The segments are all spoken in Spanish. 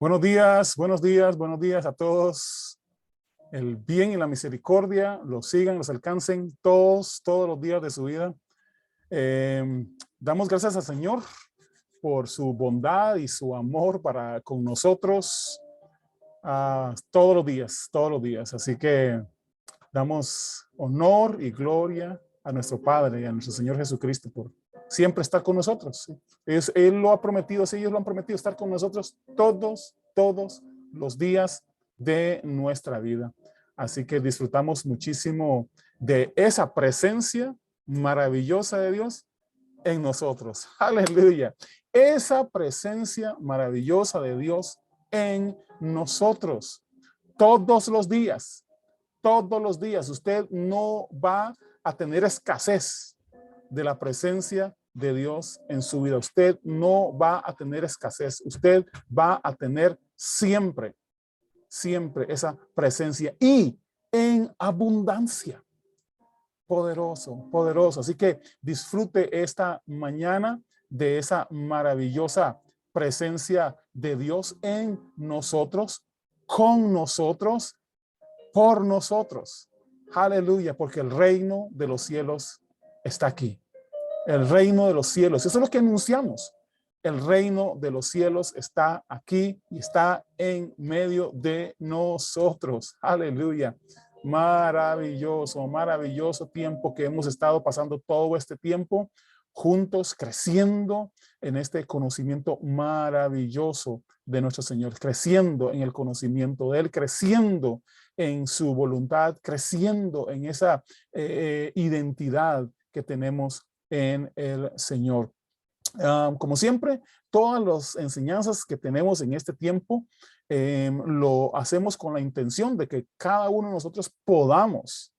Buenos días, buenos días, buenos días a todos. El bien y la misericordia los sigan, los alcancen todos los días de su vida. Damos gracias al Señor por su bondad y su amor para con nosotros todos los días, todos los días. Así que damos honor y gloria a nuestro Padre y a nuestro Señor Jesucristo por siempre estar con nosotros. ¿Sí? Él lo ha prometido, sí, ellos lo han prometido estar con nosotros todos los días de nuestra vida. Así que disfrutamos muchísimo de esa presencia maravillosa de Dios en nosotros. Aleluya. Esa presencia maravillosa de Dios en nosotros. Todos los días usted no va a tener escasez de la presencia de Dios en su vida. Usted no va a tener escasez. Usted va a tener siempre esa presencia y en abundancia. Poderoso, poderoso. Así que disfrute esta mañana de esa maravillosa presencia de Dios en nosotros, con nosotros, por nosotros. Aleluya, porque el reino de los cielos está aquí. El reino de los cielos, eso es lo que anunciamos. El reino de los cielos está aquí y está en medio de nosotros. Aleluya. Maravilloso, maravilloso tiempo que hemos estado pasando todo este tiempo juntos, creciendo en este conocimiento maravilloso de nuestro Señor, creciendo en el conocimiento de Él, creciendo en su voluntad, creciendo en esa identidad que tenemos en el Señor. Como siempre, todas las enseñanzas que tenemos en este tiempo lo hacemos con la intención de que cada uno de nosotros podamos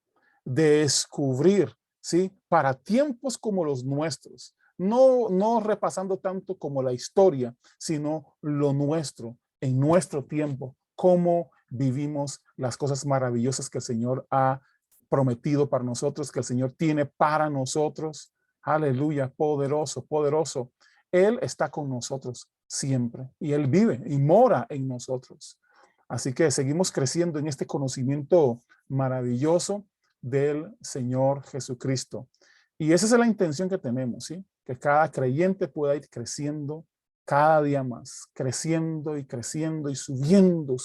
descubrir, ¿sí? Para tiempos como los nuestros, no repasando tanto como la historia, sino lo nuestro, en nuestro tiempo, cómo vivimos las cosas maravillosas que el Señor ha prometido para nosotros, que el Señor tiene para nosotros. Aleluya, poderoso, poderoso. Él está con nosotros siempre y Él vive y mora en nosotros. Así que seguimos creciendo en este conocimiento maravilloso del Señor Jesucristo. Y esa es la intención que tenemos, ¿sí? Que cada creyente pueda ir creciendo cada día más, creciendo y creciendo y subiendo,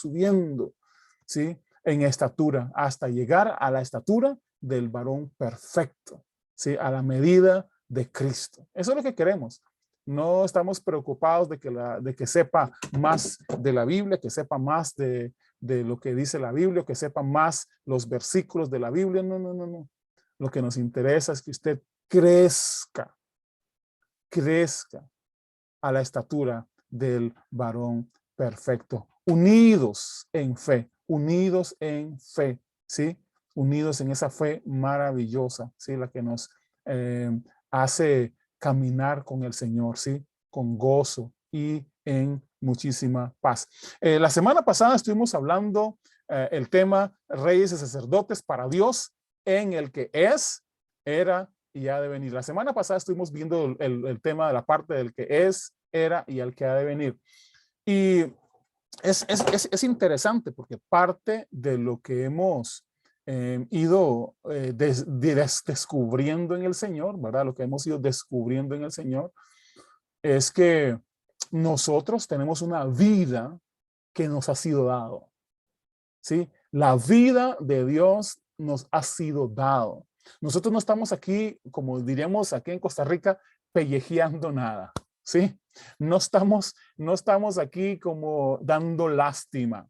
¿sí? En estatura, hasta llegar a la estatura del varón perfecto, ¿sí? A la medida de Cristo. Eso es lo que queremos. No estamos preocupados de que sepa más de la Biblia, que sepa más de lo que dice la Biblia, que sepa más los versículos de la Biblia. No. Lo que nos interesa es que usted crezca a la estatura del varón perfecto. Unidos en fe, ¿sí? Unidos en esa fe maravillosa, ¿sí? La que nos hace caminar con el Señor, ¿sí? Con gozo y en muchísima paz. La semana pasada estuvimos hablando el tema reyes y sacerdotes para Dios en el que es, era y ha de venir. La semana pasada estuvimos viendo el tema de la parte del que es, era y el que ha de venir. Y es interesante porque parte de lo que hemos ido descubriendo en el Señor, ¿verdad? Lo que hemos ido descubriendo en el Señor es que nosotros tenemos una vida que nos ha sido dado, ¿sí? La vida de Dios nos ha sido dado. Nosotros no estamos aquí, como diríamos aquí en Costa Rica, pellejeando nada, ¿sí? No estamos aquí como dando lástima.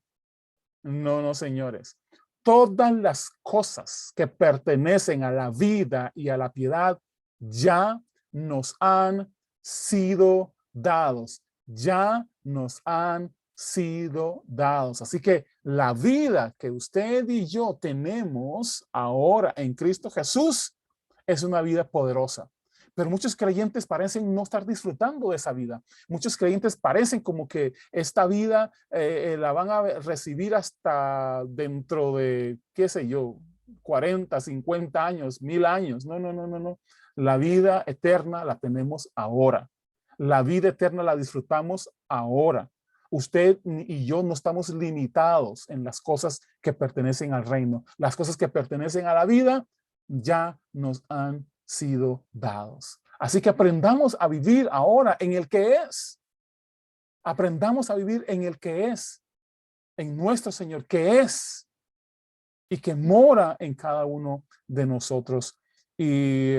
No, señores. Todas las cosas que pertenecen a la vida y a la piedad ya nos han sido dados. Ya nos han sido dados. Así que la vida que usted y yo tenemos ahora en Cristo Jesús es una vida poderosa. Pero muchos creyentes parecen no estar disfrutando de esa vida. Muchos creyentes parecen como que esta vida la van a recibir hasta dentro de, qué sé yo, 40, 50 años, 1000 años. No. La vida eterna la tenemos ahora. La vida eterna la disfrutamos ahora. usted y yo no estamos limitados en las cosas que pertenecen al reino. Las cosas que pertenecen a la vida ya nos han sido dados. Así que aprendamos a vivir ahora en el que es. Aprendamos a vivir en el que es, en nuestro Señor, que es y que mora en cada uno de nosotros. Y,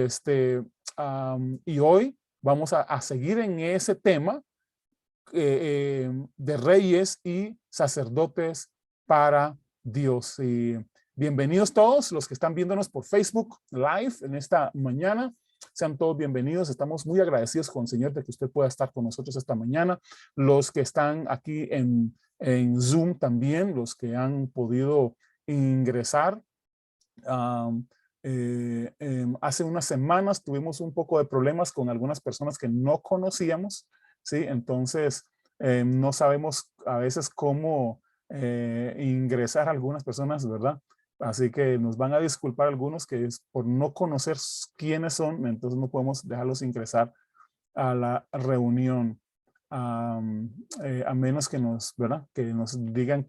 y hoy vamos a seguir en ese tema de reyes y sacerdotes para Dios. Y bienvenidos todos los que están viéndonos por Facebook Live en esta mañana. Sean todos bienvenidos. Estamos muy agradecidos con el Señor de que usted pueda estar con nosotros esta mañana. Los que están aquí en Zoom también, los que han podido ingresar. Hace unas semanas tuvimos un poco de problemas con algunas personas que no conocíamos, ¿sí? Entonces, no sabemos a veces cómo ingresar a algunas personas, ¿verdad? Así que nos van a disculpar algunos que es por no conocer quiénes son, entonces no podemos dejarlos ingresar a la reunión. A menos que nos, ¿verdad? Que nos digan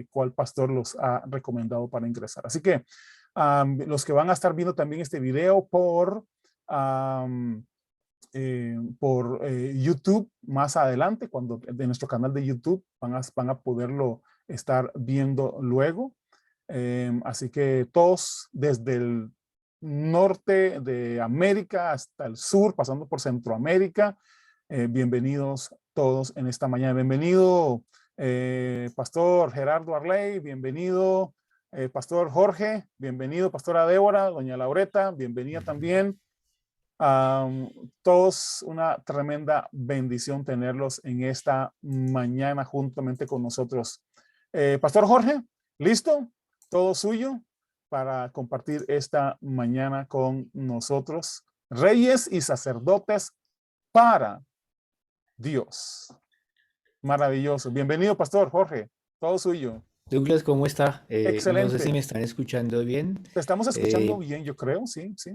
cuál pastor los ha recomendado para ingresar. Así que los que van a estar viendo también este video por YouTube más adelante, cuando de nuestro canal de YouTube van a poderlo estar viendo luego. Así que todos desde el norte de América hasta el sur, pasando por Centroamérica, bienvenidos todos en esta mañana. Bienvenido, Pastor Gerardo Arley, bienvenido, Pastor Jorge, bienvenido, Pastora Débora, Doña Laureta, bienvenida también. Todos una tremenda bendición tenerlos en esta mañana juntamente con nosotros. Pastor Jorge, ¿listo? Todo suyo para compartir esta mañana con nosotros. Reyes y sacerdotes para Dios. Maravilloso. Bienvenido, Pastor Jorge. Todo suyo. Douglas, ¿cómo está? No sé si Excelente. me están escuchando bien. Te estamos escuchando bien, yo creo. Sí, sí.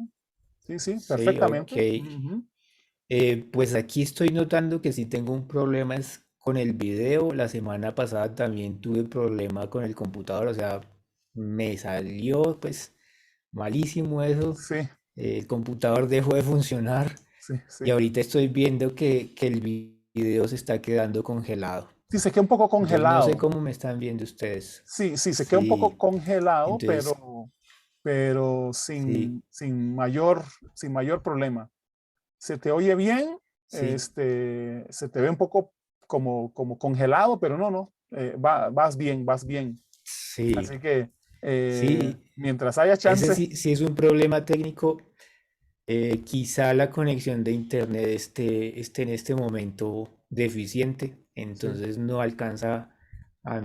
Sí, sí, Sí, ok. perfectamente. Ujú. Pues aquí estoy notando que sí tengo un problema es con el video. La semana pasada también tuve problema con el computador, o sea, me salió pues malísimo eso. Sí, El computador dejó de funcionar sí, y sí. ahorita estoy viendo que el video se está quedando congelado. Sí, se queda un poco Entonces no sé congelado. cómo me están viendo ustedes. Sí, sí, se queda un poco Sí, congelado, entonces pero sí, sin mayor problema. Se te oye bien, sí, se te ve un poco como congelado, pero no, vas bien, vas bien. sí. Así que Sí, mientras haya ese chance, sí es un problema técnico. Quizá la conexión de internet esté en este momento deficiente, sí, entonces no alcanza a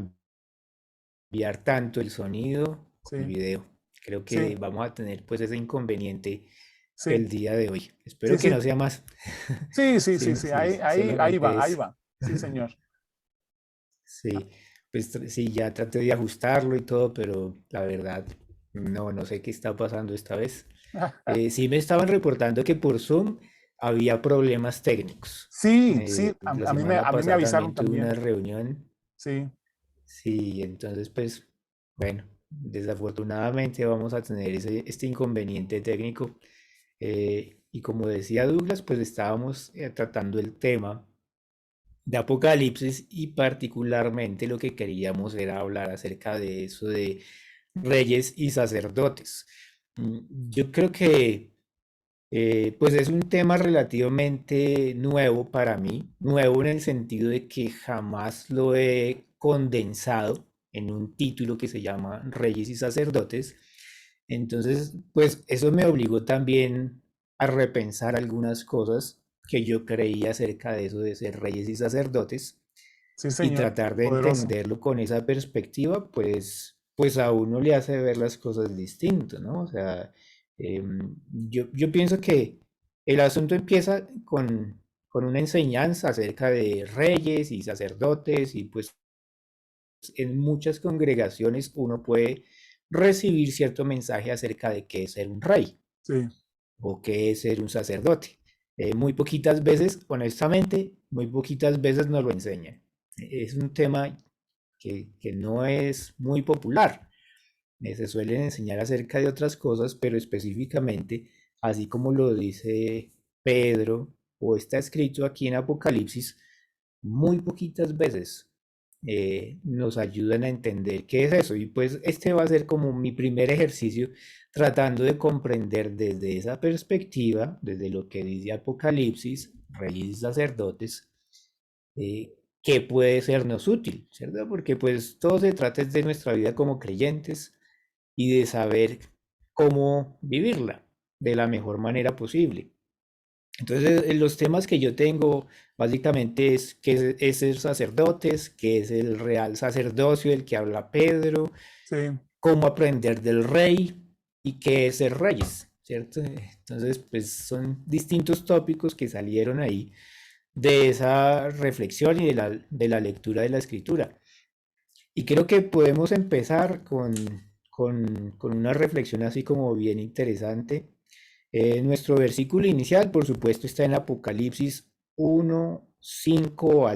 enviar tanto el sonido como el sí, video. Creo sí, que vamos a tener pues ese inconveniente sí, el día de hoy. sí, Espero que sí, no sea más. sí, ahí Solamente va, ahí es. va. Sí, señor. Sí, pues sí, ya traté de ajustarlo y todo, pero la verdad, no sé qué está pasando esta vez. Sí me estaban reportando que por Zoom había problemas técnicos. Sí, sí, La a semana mí me pasada avisaron también tuve una también. reunión. Sí, Sí, entonces pues, bueno, desafortunadamente vamos a tener este inconveniente técnico. Y como decía Douglas, pues estábamos tratando el tema de Apocalipsis y particularmente lo que queríamos era hablar acerca de eso de reyes y sacerdotes. Yo creo que pues es un tema relativamente nuevo para mí, nuevo en el sentido de que jamás lo he condensado en un título que se llama Reyes y Sacerdotes. Entonces, pues eso me obligó también a repensar algunas cosas que yo creía acerca de eso de ser reyes y sacerdotes sí, y señor. tratar de Poderoso. entenderlo con esa perspectiva, pues a uno le hace ver las cosas distinto, ¿no? O sea, yo pienso que el asunto empieza con una enseñanza acerca de reyes y sacerdotes y pues en muchas congregaciones uno puede recibir cierto mensaje acerca de qué es ser un rey Sí, o qué es ser un sacerdote. Muy poquitas veces, honestamente, muy poquitas veces nos lo enseñan. Es un tema que no es muy popular. Se suelen enseñar acerca de otras cosas, pero específicamente, así como lo dice Pedro o está escrito aquí en Apocalipsis, muy poquitas veces nos ayudan a entender qué es eso. Y pues este va a ser como mi primer ejercicio tratando de comprender desde esa perspectiva, desde lo que dice Apocalipsis, reyes y sacerdotes, qué puede sernos útil, ¿cierto? Porque pues todo se trata de nuestra vida como creyentes y de saber cómo vivirla de la mejor manera posible. Entonces, los temas que yo tengo básicamente es qué es ser sacerdotes, qué es el real sacerdocio del que habla Pedro, Sí, cómo aprender del rey y qué es ser reyes, ¿cierto? Entonces, pues son distintos tópicos que salieron ahí de esa reflexión y de la lectura de la escritura. Y creo que podemos empezar con una reflexión así como bien interesante. Nuestro versículo inicial, por supuesto, está en Apocalipsis 1:5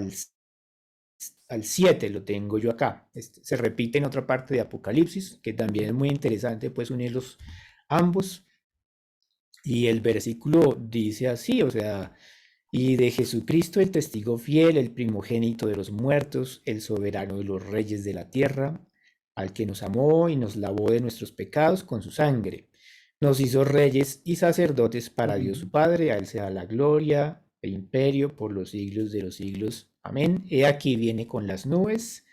al 7, lo tengo yo acá. Se repite en otra parte de Apocalipsis, que también es muy interesante, pues unirlos ambos. Y el versículo dice así, o sea, y de Jesucristo el testigo fiel, el primogénito de los muertos, el soberano de los reyes de la tierra, al que nos amó y nos lavó de nuestros pecados con su sangre. Nos hizo reyes y sacerdotes para Dios su Padre, a él sea la gloria e imperio por los siglos de los siglos. Amén. He aquí viene con las nubes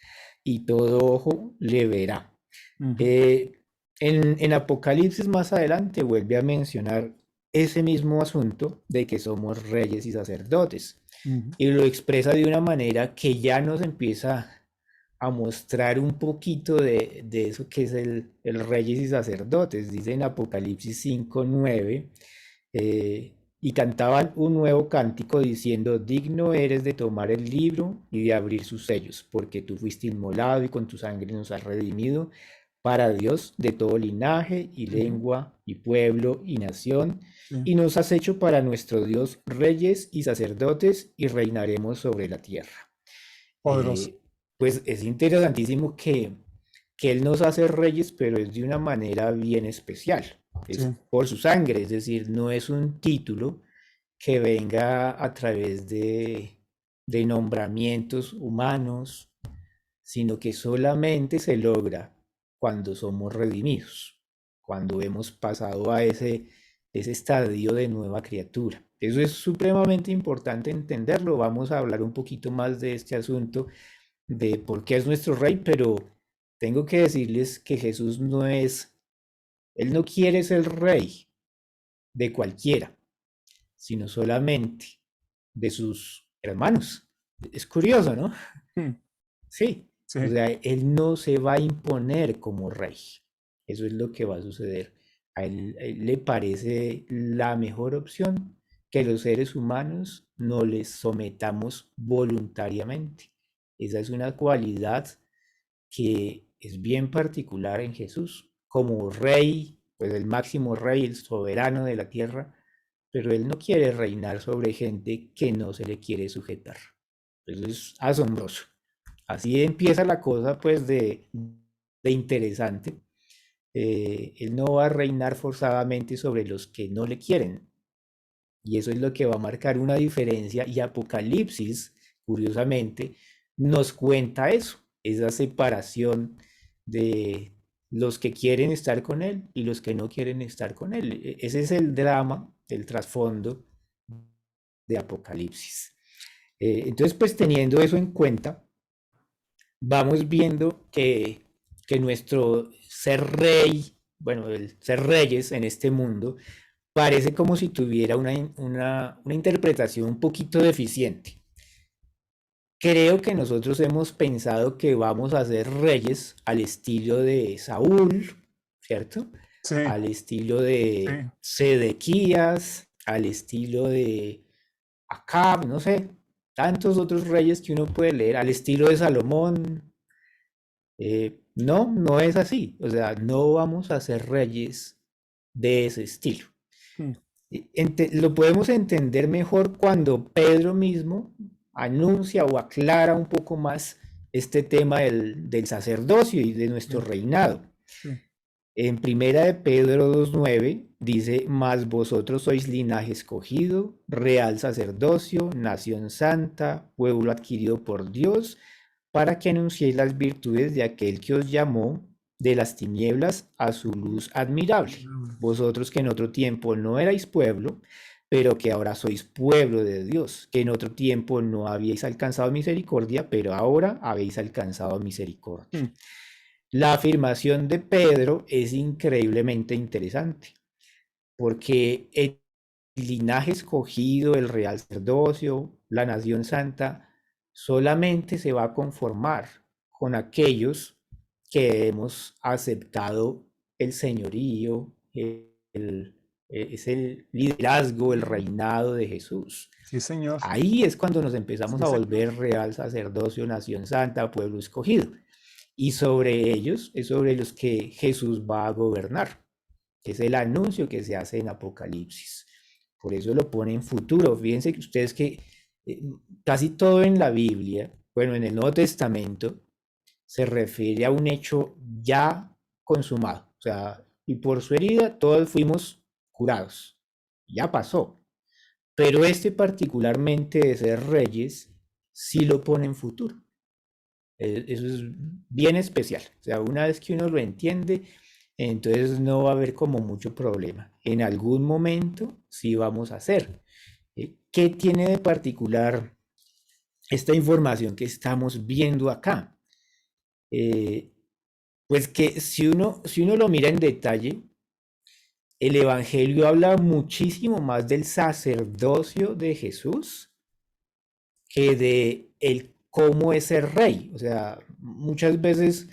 y todo ojo le verá. ujú, Eh, en Apocalipsis más adelante vuelve a mencionar ese mismo asunto de que somos reyes y sacerdotes ujú. y lo expresa de una manera que ya nos empieza a mostrar un poquito de eso que es el reyes y sacerdotes. Dice en Apocalipsis 5:9, y cantaban un nuevo cántico diciendo, digno eres de tomar el libro y de abrir sus sellos, porque tú fuiste inmolado y con tu sangre nos has redimido para Dios de todo linaje y Ujú, lengua y pueblo y nación, sí, y nos has hecho para nuestro Dios reyes y sacerdotes y reinaremos sobre la tierra. poderoso. Pues es interesantísimo que Él nos hace reyes, pero es de una manera bien especial. Sí, Es por su sangre, es decir, no es un título que venga a través de nombramientos humanos, sino que solamente se logra cuando somos redimidos, cuando hemos pasado a ese estadio de nueva criatura. Eso es supremamente importante entenderlo. Vamos a hablar un poquito más de este asunto, de por qué es nuestro rey, pero tengo que decirles que Jesús no es, Él no quiere ser rey de cualquiera, sino solamente de sus hermanos. Es curioso, ¿no? mm, Sí, o sí, sea, él no se va a imponer como rey. Eso es lo que va a suceder. A él le parece la mejor opción que los seres humanos no les sometamos voluntariamente. Esa es una cualidad que es bien particular en Jesús. Como rey, pues el máximo rey, el soberano de la tierra, pero él no quiere reinar sobre gente que no se le quiere sujetar. Eso es asombroso. Así empieza la cosa, pues, de interesante. Él no va a reinar forzadamente sobre los que no le quieren. Y eso es lo que va a marcar una diferencia. Y Apocalipsis, curiosamente, nos cuenta eso, esa separación de los que quieren estar con él y los que no quieren estar con él. Ese es el drama, el trasfondo de Apocalipsis. Entonces, pues teniendo eso en cuenta, vamos viendo que nuestro ser rey, bueno, el ser reyes en este mundo, parece como si tuviera una interpretación un poquito deficiente. Creo que nosotros hemos pensado que vamos a ser reyes al estilo de Saúl, ¿cierto? sí, Al estilo sí, de Sedequías, al estilo de Acab, no sé, tantos otros reyes que uno puede leer, al estilo de Salomón. No, no es así. O sea, no vamos a ser reyes de ese estilo. mm, Lo podemos entender mejor cuando Pedro mismo anuncia o aclara un poco más este tema del sacerdocio y de nuestro reinado. En primera de Pedro 2:9 dice, mas vosotros sois linaje escogido, real sacerdocio, nación santa, pueblo adquirido por Dios, para que anunciéis las virtudes de aquel que os llamó de las tinieblas a su luz admirable. Vosotros que en otro tiempo no erais pueblo, pero que ahora sois pueblo de Dios, que en otro tiempo no habíais alcanzado misericordia, pero ahora habéis alcanzado misericordia. La afirmación de Pedro es increíblemente interesante, porque el linaje escogido, el real sacerdocio, la nación santa, solamente se va a conformar con aquellos que hemos aceptado el señorío, es el liderazgo, el reinado de Jesús. Sí, Señor. Ahí es cuando nos empezamos Sí, a Señor. volver real sacerdocio, nación santa, pueblo escogido. Y sobre ellos es sobre los que Jesús va a gobernar, que es el anuncio que se hace en Apocalipsis. Por eso lo pone en futuro. Fíjense que ustedes que casi todo en la Biblia, bueno, en el Nuevo Testamento, se refiere a un hecho ya consumado. O sea, y por su herida todos fuimos curados. Ya pasó. Pero este particularmente de ser reyes, sí lo pone en futuro. Eso es bien especial. O sea, una vez que uno lo entiende, entonces no va a haber como mucho problema. En algún momento sí vamos a hacer. ¿Qué tiene de particular esta información que estamos viendo acá? Pues que si uno lo mira en detalle, el Evangelio habla muchísimo más del sacerdocio de Jesús que de el cómo es ser rey. O sea, muchas veces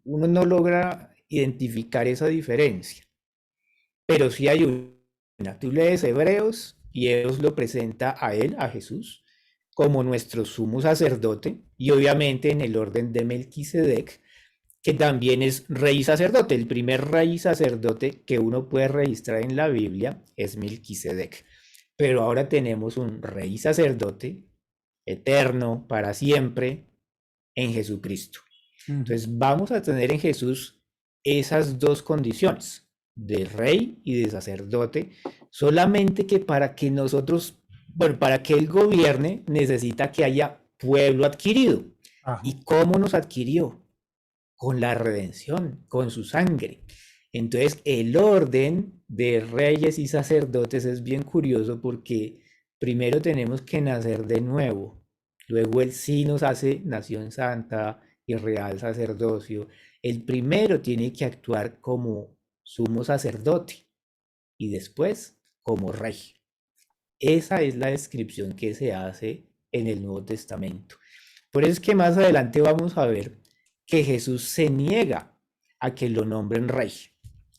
uno no logra identificar esa diferencia, pero sí hay una. Tú lees Hebreos y Hebreos lo presenta a él, a Jesús, como nuestro sumo sacerdote, y obviamente en el orden de Melquisedec, que también es rey y sacerdote. El primer rey y sacerdote que uno puede registrar en la Biblia es Melquisedec. Pero ahora tenemos un rey y sacerdote eterno para siempre en Jesucristo. Entonces vamos a tener en Jesús esas dos condiciones, de rey y de sacerdote, solamente que para que nosotros, bueno, para que Él gobierne necesita que haya pueblo adquirido. Ajá. ¿Y cómo nos adquirió? Con la redención, con su sangre. Entonces el orden de reyes y sacerdotes es bien curioso porque primero tenemos que nacer de nuevo, luego Él sí nos hace nación santa y real sacerdocio. El primero tiene que actuar como sumo sacerdote y después como rey. Esa es la descripción que se hace en el Nuevo Testamento. Por eso es que más adelante vamos a ver que Jesús se niega a que lo nombren rey.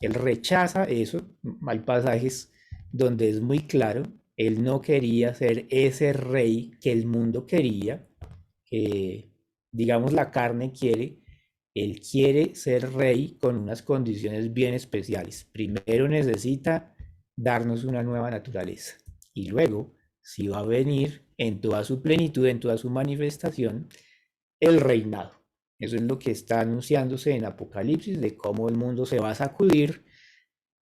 Él rechaza eso. Hay pasajes donde es muy claro, él no quería ser ese rey que el mundo quería, que digamos la carne quiere. Él quiere ser rey con unas condiciones bien especiales. Primero necesita darnos una nueva naturaleza y luego, si va a venir en toda su plenitud, en toda su manifestación, el reinado. Eso es lo que está anunciándose en Apocalipsis, de cómo el mundo se va a sacudir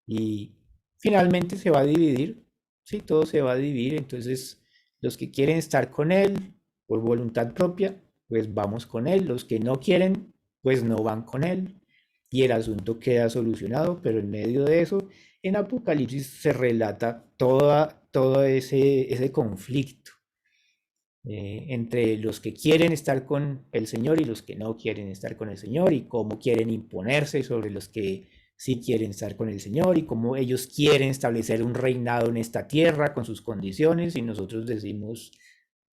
y finalmente se va a dividir. Sí, todo se va a dividir. Entonces, los que quieren estar con Él por voluntad propia, pues vamos con Él. Los que no quieren, pues no van con Él. Y el asunto queda solucionado, pero en medio de eso, en Apocalipsis se relata todo ese conflicto entre los que quieren estar con el Señor y los que no quieren estar con el Señor, y cómo quieren imponerse sobre los que sí quieren estar con el Señor, y cómo ellos quieren establecer un reinado en esta tierra con sus condiciones, y nosotros decimos,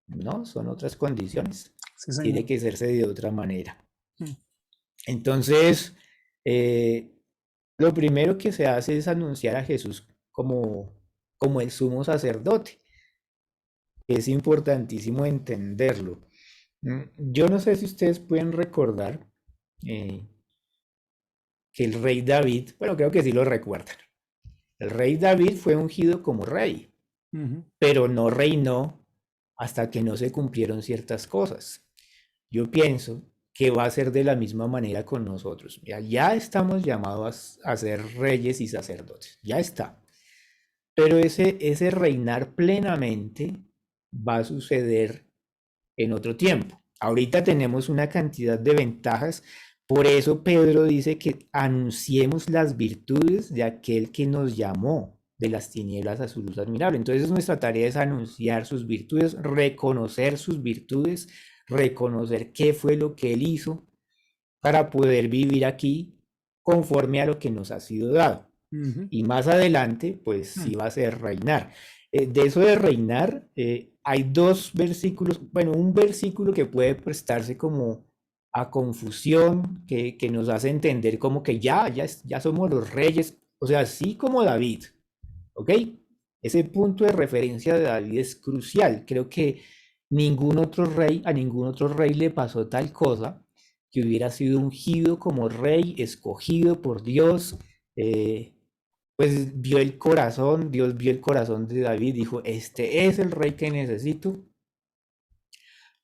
no, son otras condiciones, Sí, Señor. tiene que hacerse de otra manera. Entonces, lo primero que se hace es anunciar a Jesús como el sumo sacerdote. Es importantísimo entenderlo. Yo no sé si ustedes pueden recordar eh, que el rey David, bueno, creo que sí lo recuerdan. El rey David fue ungido como rey, pero no reinó hasta que no se cumplieron ciertas cosas. Yo pienso que va a ser de la misma manera con nosotros. Ya estamos llamados a ser reyes y sacerdotes, ya está. Pero ese reinar plenamente va a suceder en otro tiempo. Ahorita tenemos una cantidad de ventajas, por eso Pedro dice que anunciemos las virtudes de aquel que nos llamó de las tinieblas a su luz admirable. Entonces nuestra tarea es anunciar sus virtudes, reconocer sus virtudes, reconocer qué fue lo que él hizo para poder vivir aquí conforme a lo que nos ha sido dado. Y más adelante, pues sí va a ser reinar. De eso de reinar, hay dos versículos, bueno, un versículo que puede prestarse como a confusión, que nos hace entender como que ya somos los reyes, o sea, así como David, ¿ok? Ese punto de referencia de David es crucial. Creo que a ningún otro rey le pasó tal cosa, que hubiera sido ungido como rey, escogido por Dios, pues Dios vio el corazón de David, dijo, este es el rey que necesito,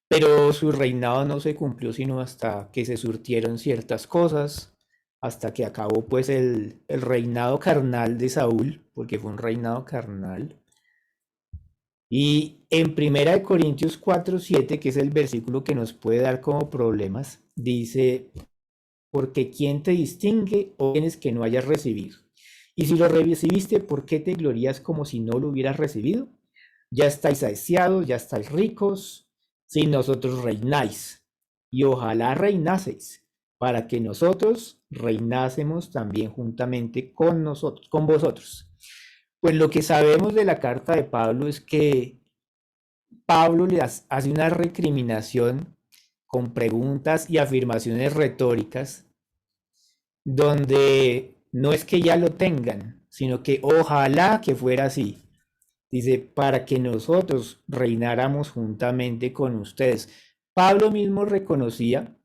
pero su reinado no se cumplió sino hasta que se surtieron ciertas cosas, hasta que acabó pues el reinado carnal de Saúl, porque fue un reinado carnal. Y en 1 Corintios 4:7, que es el versículo que nos puede dar como problemas, dice, porque ¿quién te distingue o bienes que no hayas recibido? Y si lo recibiste, ¿por qué te glorías como si no lo hubieras recibido? Ya estáis saciados, ya estáis ricos, si nosotros reináis. Y ojalá reinaseis, para que nosotros reinásemos también juntamente con nosotros, con vosotros. Pues lo que sabemos de la carta de Pablo es que Pablo le hace una recriminación con preguntas y afirmaciones retóricas donde no es que ya lo tengan, sino que ojalá que fuera así. Dice, para que nosotros reináramos juntamente con ustedes. Pablo mismo reconocía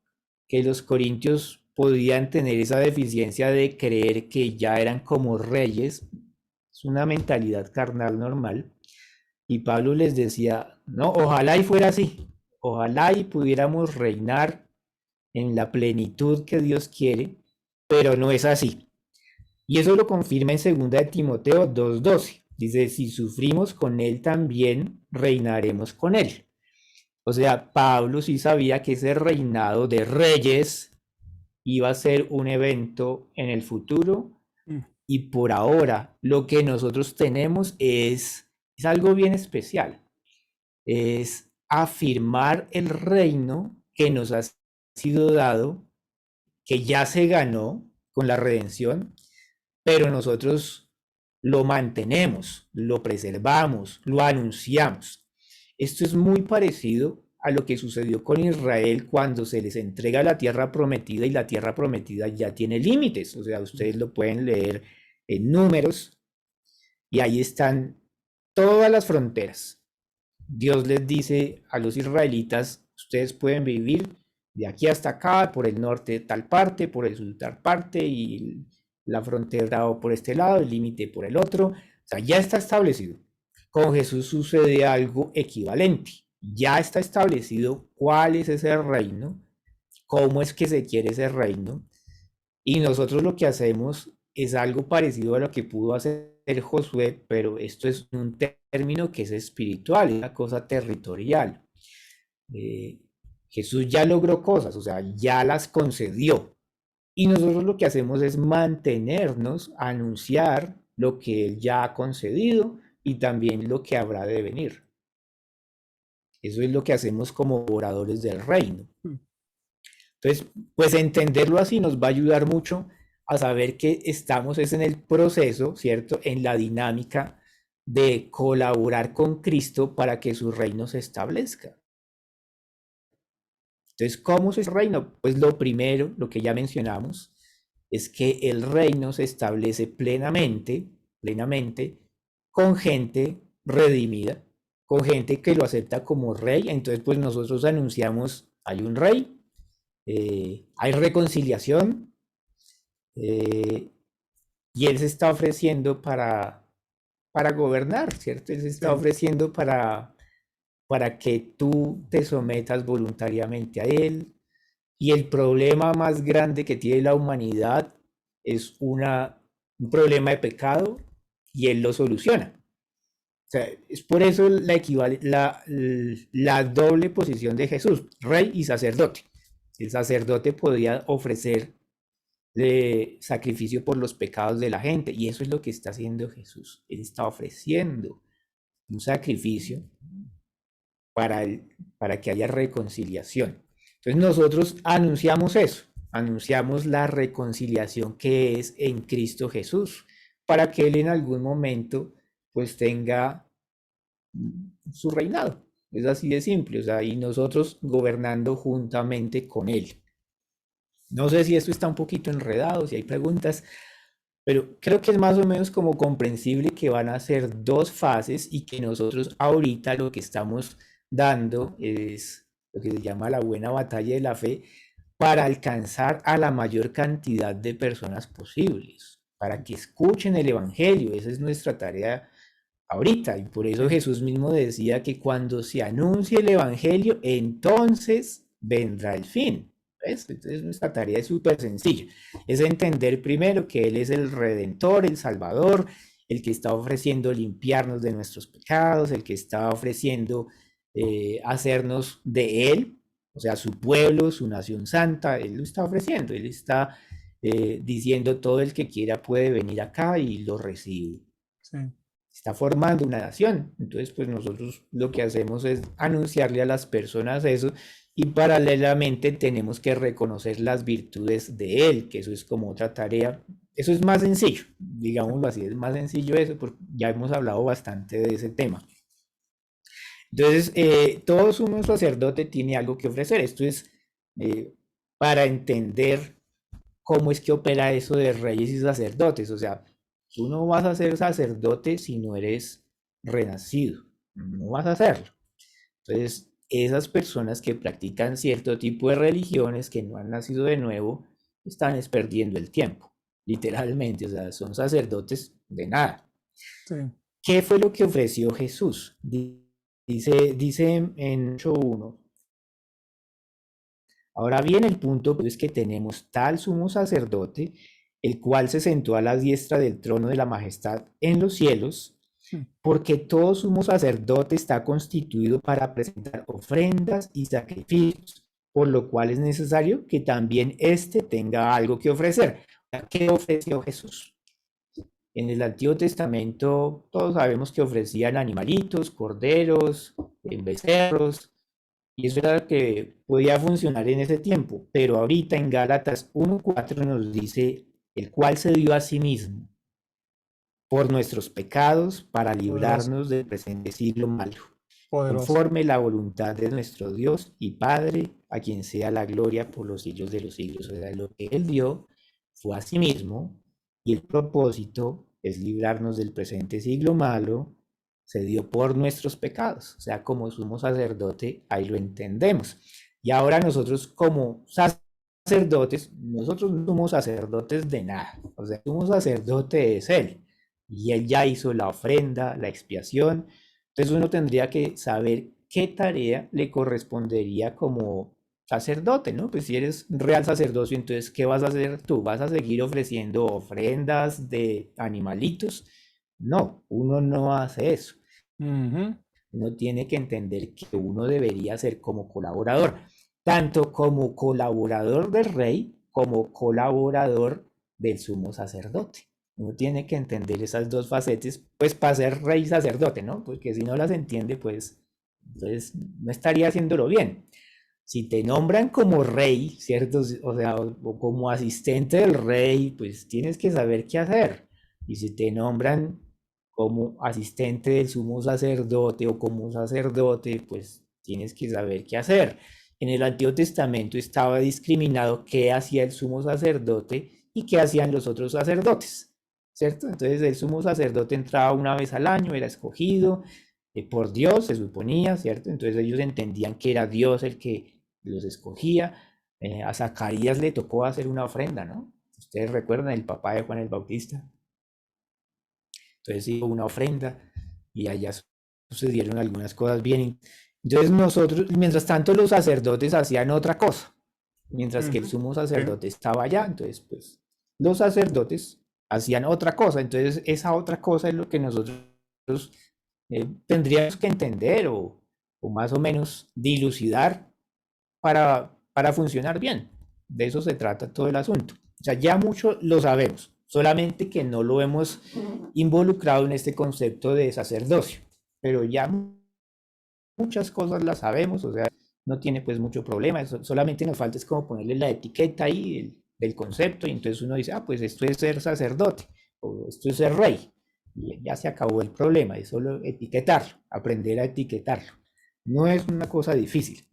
que los corintios podían tener esa deficiencia de creer que ya eran como reyes. Es una mentalidad carnal normal. Y Pablo les decía, no, ojalá y fuera así. Ojalá y pudiéramos reinar en la plenitud que Dios quiere, pero no es así. Y eso lo confirma en 2 de Timoteo 2:12. Dice, si sufrimos con él también, reinaremos con él. O sea, Pablo sí sabía que ese reinado de reyes iba a ser un evento en el futuro, y por ahora lo que nosotros tenemos es algo bien especial. Es afirmar el reino que nos ha sido dado, que ya se ganó con la redención, pero nosotros lo mantenemos, lo preservamos, lo anunciamos. Esto es muy parecido a lo que sucedió con Israel cuando se les entrega la tierra prometida, y la tierra prometida ya tiene límites. O sea, ustedes lo pueden leer en Números y ahí están todas las fronteras. Dios les dice a los israelitas, ustedes pueden vivir de aquí hasta acá, por el norte tal parte, por el sur tal parte, y la frontera o por este lado, el límite por el otro. O sea, ya está establecido. Con Jesús sucede algo equivalente. Ya está establecido cuál es ese reino, cómo es que se quiere ese reino, y nosotros lo que hacemos es algo parecido a lo que pudo hacer Josué, pero esto es un término que es espiritual, es una cosa territorial. Eh, Jesús ya logró cosas, o sea, ya las concedió. Y nosotros lo que hacemos es mantenernos, anunciar lo que Él ya ha concedido y también lo que habrá de venir. Eso es lo que hacemos como oradores del reino. Entonces, pues entenderlo así nos va a ayudar mucho a saber que estamos es en el proceso, ¿cierto? En la dinámica de colaborar con Cristo para que su reino se establezca. Entonces, ¿cómo es el reino? Pues lo primero, lo que ya mencionamos, es que el reino se establece plenamente con gente redimida, con gente que lo acepta como rey. Entonces, pues nosotros anunciamos, hay un rey, hay reconciliación, y él se está ofreciendo para gobernar, ¿cierto? Él se está ofreciendo para para que tú te sometas voluntariamente a Él. Y el problema más grande que tiene la humanidad es un problema de pecado y Él lo soluciona. O sea, es por eso la doble posición de Jesús, rey y sacerdote. El sacerdote podía ofrecer sacrificio por los pecados de la gente, y eso es lo que está haciendo Jesús. Él está ofreciendo un sacrificio para, para que haya reconciliación. Entonces nosotros anunciamos eso, anunciamos la reconciliación que es en Cristo Jesús, para que Él en algún momento pues tenga su reinado. Es así de simple, o sea, y nosotros gobernando juntamente con Él. No sé si esto está un poquito enredado, si hay preguntas, pero creo que es más o menos como comprensible que van a ser dos fases y que nosotros ahorita lo que estamos dando es lo que se llama la buena batalla de la fe para alcanzar a la mayor cantidad de personas posibles, para que escuchen el Evangelio. Esa es nuestra tarea ahorita. Y por eso Jesús mismo decía que cuando se anuncie el Evangelio, entonces vendrá el fin. ¿Ves? Entonces nuestra tarea es súper sencilla. Es entender primero que Él es el Redentor, el Salvador, el que está ofreciendo limpiarnos de nuestros pecados, el que está ofreciendo hacernos de Él, o sea, su pueblo, su nación santa. Él lo está ofreciendo. Él está diciendo todo el que quiera puede venir acá y lo recibe. Sí. Está formando una nación. Entonces, pues nosotros lo que hacemos es anunciarle a las personas eso, y paralelamente tenemos que reconocer las virtudes de Él, que eso es como otra tarea. Eso es más sencillo, digámoslo así, es más sencillo eso, porque ya hemos hablado bastante de ese tema. Entonces, todo sumo sacerdote tiene algo que ofrecer. Esto es para entender cómo es que opera eso de reyes y sacerdotes. O sea, tú no vas a ser sacerdote si no eres renacido. No vas a hacerlo. Entonces, esas personas que practican cierto tipo de religiones, que no han nacido de nuevo, están perdiendo el tiempo, literalmente. O sea, son sacerdotes de nada. Sí. ¿Qué fue lo que ofreció Jesús? Dice en 8:1. Ahora bien, el punto es que tenemos tal sumo sacerdote, el cual se sentó a la diestra del trono de la majestad en los cielos, porque todo sumo sacerdote está constituido para presentar ofrendas y sacrificios, por lo cual es necesario que también éste tenga algo que ofrecer. ¿Qué ofreció Jesús? En el Antiguo Testamento todos sabemos que ofrecían animalitos, corderos, becerros, y eso era lo que podía funcionar en ese tiempo. Pero ahorita en Gálatas 1:4 nos dice, el cual se dio a sí mismo por nuestros pecados para Poderoso. librarnos del presente siglo malo, Poderoso. conforme la voluntad de nuestro Dios y Padre, a quien sea la gloria por los siglos de los siglos. O sea, lo que Él dio fue a sí mismo, y el propósito es librarnos del presente siglo malo, se dio por nuestros pecados. O sea, como sumo sacerdote, ahí lo entendemos. Y ahora nosotros como sacerdotes, nosotros no somos sacerdotes de nada. O sea, somos sacerdote es Él. Y Él ya hizo la ofrenda, la expiación. Entonces uno tendría que saber qué tarea le correspondería como sacerdote, ¿no? Pues si eres real sacerdocio, entonces, ¿qué vas a hacer tú? ¿Vas a seguir ofreciendo ofrendas de animalitos? No, uno no hace eso. Uno tiene que entender que uno debería ser como colaborador, tanto como colaborador del rey, como colaborador del sumo sacerdote. Uno tiene que entender esas dos facetas, pues para ser rey y sacerdote, ¿no? Porque si no las entiende, pues entonces no estaría haciéndolo bien. Si te nombran como rey, ¿cierto? O sea, o como asistente del rey, pues tienes que saber qué hacer. Y si te nombran como asistente del sumo sacerdote o como sacerdote, pues tienes que saber qué hacer. En el Antiguo Testamento estaba discriminado qué hacía el sumo sacerdote y qué hacían los otros sacerdotes, ¿cierto? Entonces el sumo sacerdote entraba una vez al año, era escogido por Dios, se suponía, ¿cierto? Entonces ellos entendían que era Dios el que los escogía. A Zacarías le tocó hacer una ofrenda, ¿no? Ustedes recuerdan el papá de Juan el Bautista. Entonces hizo una ofrenda y allá sucedieron algunas cosas bien Entonces nosotros, mientras tanto, los sacerdotes hacían otra cosa, mientras que el Ujú. sumo Sí, sacerdote estaba allá, entonces pues los sacerdotes hacían otra cosa, entonces esa otra cosa es lo que nosotros tendríamos que entender o más o menos dilucidar para funcionar bien. De eso se trata todo el asunto. O sea, ya mucho lo sabemos, solamente que no lo hemos involucrado en este concepto de sacerdocio, pero ya muchas cosas las sabemos, o sea, no tiene pues mucho problema, solamente nos falta es como ponerle la etiqueta ahí del concepto y entonces uno dice, ah, pues esto es ser sacerdote o esto es ser rey y ya se acabó el problema, es solo etiquetarlo, aprender a etiquetarlo. No es una cosa difícil.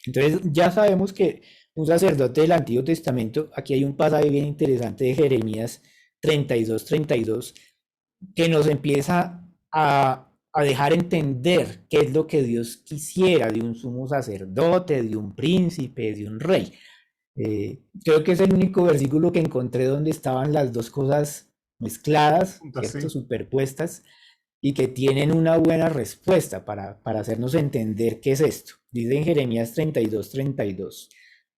Entonces ya sabemos que un sacerdote del Antiguo Testamento, aquí hay un pasaje bien interesante de Jeremías 32 que nos empieza a dejar entender qué es lo que Dios quisiera de un sumo sacerdote, de un príncipe, de un rey. Creo que es el único versículo que encontré donde estaban las dos cosas mezcladas, punto ¿cierto? así. Superpuestas y que tienen una buena respuesta para hacernos entender qué es esto. Dice en Jeremías 32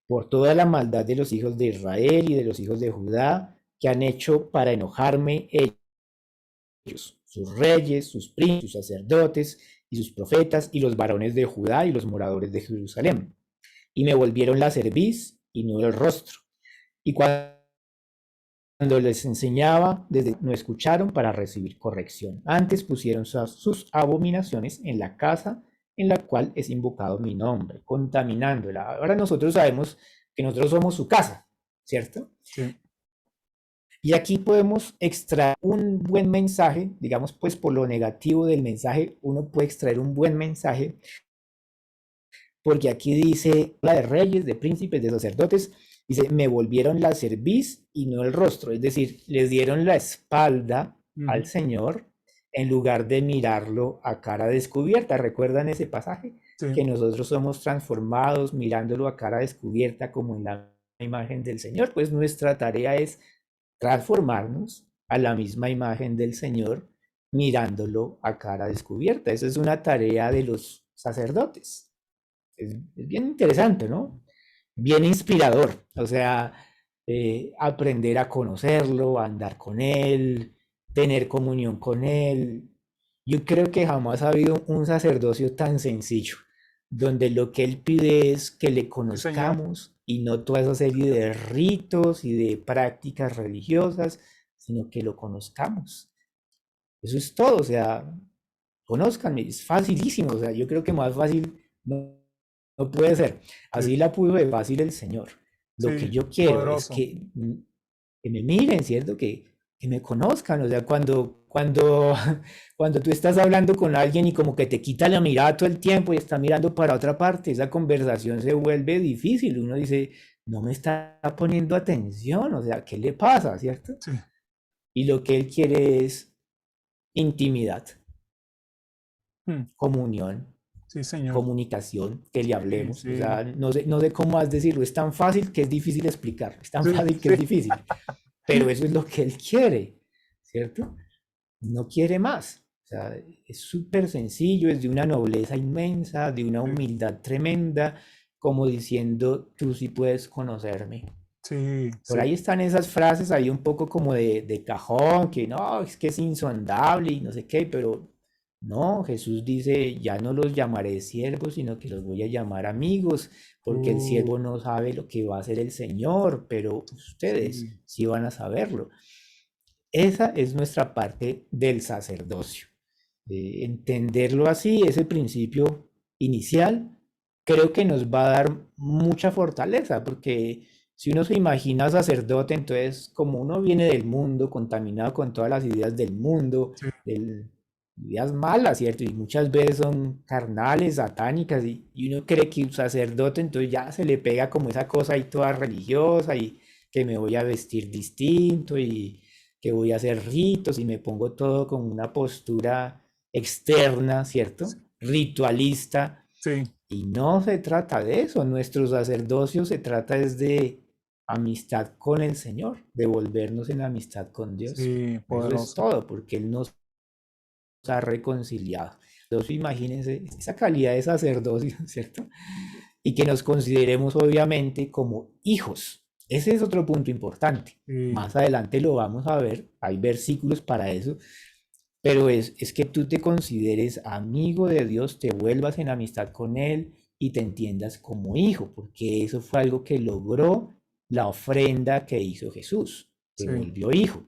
por toda la maldad de los hijos de Israel y de los hijos de Judá que han hecho para enojarme ellos, sus reyes, sus príncipes, sus sacerdotes y sus profetas y los varones de Judá y los moradores de Jerusalén. Y me volvieron la cerviz y no el rostro. Y cuando les enseñaba, desde no escucharon para recibir corrección. Antes pusieron sus abominaciones en la casa en la cual es invocado mi nombre, contaminándola. Ahora nosotros sabemos que nosotros somos su casa, ¿cierto? Sí. Y aquí podemos extraer un buen mensaje, digamos, pues por lo negativo del mensaje, uno puede extraer un buen mensaje, porque aquí dice la de reyes, de príncipes, de sacerdotes, dice, me volvieron la cerviz y no el rostro, es decir, les dieron la espalda al Ujú. Señor en lugar de mirarlo a cara descubierta. ¿Recuerdan ese pasaje? Sí. Que nosotros somos transformados mirándolo a cara descubierta como en la imagen del Señor, pues nuestra tarea es transformarnos a la misma imagen del Señor mirándolo a cara descubierta. Esa es una tarea de los sacerdotes. Es bien interesante, ¿no? Bien inspirador. O sea, aprender a conocerlo, a andar con él, tener comunión con él. Yo creo que jamás ha habido un sacerdocio tan sencillo, donde lo que él pide es que le Sí, señor. conozcamos y no toda esa serie de ritos y de prácticas religiosas, sino que lo conozcamos. Eso es todo, o sea, conózcanme, es facilísimo, o sea, yo creo que más fácil no puede ser. Sí, Así la puso de fácil el Señor. Lo que sí, yo quiero es poderoso. que me miren, ¿cierto? Que me conozcan. O sea, cuando tú estás hablando con alguien y como que te quita la mirada todo el tiempo y está mirando para otra parte, esa conversación se vuelve difícil. Uno dice, no me está poniendo atención, o sea, ¿qué le pasa, cierto? Sí. Y lo que él quiere es intimidad, Mm. comunión, Sí, señor. comunicación, que le Sí, hablemos. O sí. sea, no sé cómo más decirlo. Es tan fácil que es difícil explicar. Es tan Sí, fácil que sí. es difícil. Pero eso es lo que él quiere, ¿cierto? No quiere más. O sea, es súper sencillo, es de una nobleza inmensa, de una Sí, humildad tremenda, como diciendo, tú sí puedes conocerme. sí, Por sí. ahí están esas frases ahí un poco como de cajón, que no, es que es insondable y no sé qué, pero no, Jesús dice, ya no los llamaré siervos, sino que los voy a llamar amigos, porque el Uh, siervo no sabe lo que va a hacer el Señor, pero ustedes sí, sí van a saberlo. Esa es nuestra parte del sacerdocio. Entenderlo así, ese principio inicial, creo que nos va a dar mucha fortaleza, porque si uno se imagina sacerdote, entonces como uno viene del mundo, contaminado con todas las ideas del mundo, sí. ideas malas, ¿cierto? Y muchas veces son carnales, satánicas, y uno cree que un sacerdote, entonces ya se le pega como esa cosa ahí toda religiosa y que me voy a vestir distinto y que voy a hacer ritos y me pongo todo con una postura externa, ¿cierto? Ritualista. Sí, Y no se trata de eso. Nuestro sacerdocio se trata es de amistad con el Señor, de volvernos en amistad con Dios. sí, Eso es poderoso. todo, porque Él nos ha reconciliado. Entonces, imagínense esa calidad de sacerdocio, ¿cierto? Y que nos consideremos obviamente como hijos. Ese es otro punto importante. Sí, Más adelante lo vamos a ver, hay versículos para eso, pero es que tú te consideres amigo de Dios, te vuelvas en amistad con Él y te entiendas como hijo, porque eso fue algo que logró la ofrenda que hizo Jesús, te sí, volvió hijo.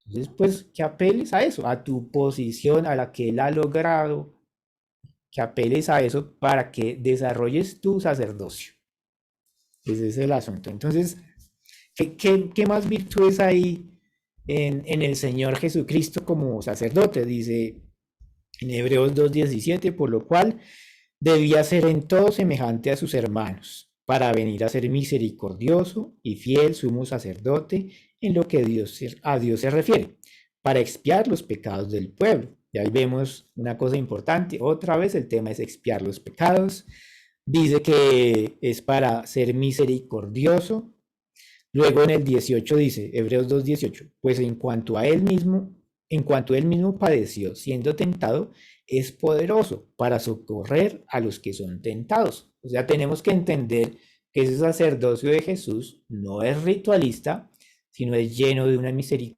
Entonces, pues, que apeles a eso, a tu posición, a la que Él ha logrado, que apeles a eso para que desarrolles tu sacerdocio. Ese es el asunto. Entonces, ¿qué más virtudes hay en el Señor Jesucristo como sacerdote? Dice en Hebreos 2:17, por lo cual debía ser en todo semejante a sus hermanos, para venir a ser misericordioso y fiel sumo sacerdote en lo que a Dios se refiere, para expiar los pecados del pueblo. Y ahí vemos una cosa importante, otra vez el tema es expiar los pecados. Dice que es para ser misericordioso. Luego en el 18 dice, Hebreos 2:18, pues en cuanto él mismo padeció siendo tentado, es poderoso para socorrer a los que son tentados. O sea, tenemos que entender que ese sacerdocio de Jesús no es ritualista, sino es lleno de una misericordia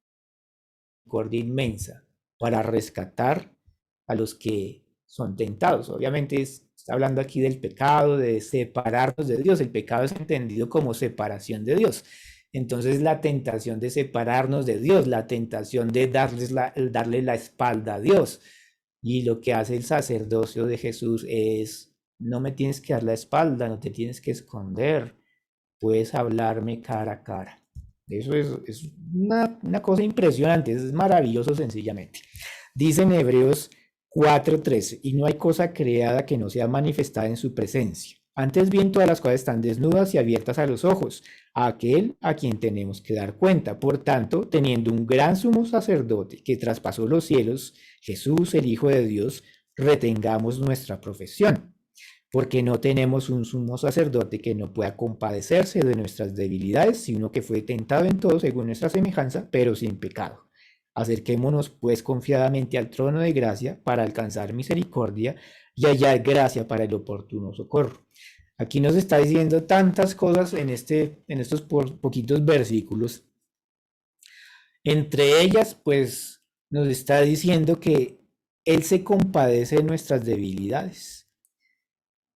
inmensa para rescatar a los que son tentados. Obviamente está hablando aquí del pecado, de separarnos de Dios. El pecado es entendido como separación de Dios. Entonces la tentación de separarnos de Dios, la tentación de darle la espalda a Dios. Y lo que hace el sacerdocio de Jesús es, no me tienes que dar la espalda, no te tienes que esconder, puedes hablarme cara a cara. Eso es una cosa impresionante, es maravilloso sencillamente. Dice en Hebreos 4:13, y no hay cosa creada que no sea manifestada en su presencia. Antes bien, todas las cosas están desnudas y abiertas a los ojos, a aquel a quien tenemos que dar cuenta. Por tanto, teniendo un gran sumo sacerdote que traspasó los cielos, Jesús, el Hijo de Dios, retengamos nuestra profesión, porque no tenemos un sumo sacerdote que no pueda compadecerse de nuestras debilidades, sino que fue tentado en todo según nuestra semejanza, pero sin pecado. Acerquémonos pues confiadamente al trono de gracia para alcanzar misericordia y hallar gracia para el oportuno socorro. Aquí nos está diciendo tantas cosas en estos poquitos versículos. Entre ellas, pues, nos está diciendo que Él se compadece de nuestras debilidades.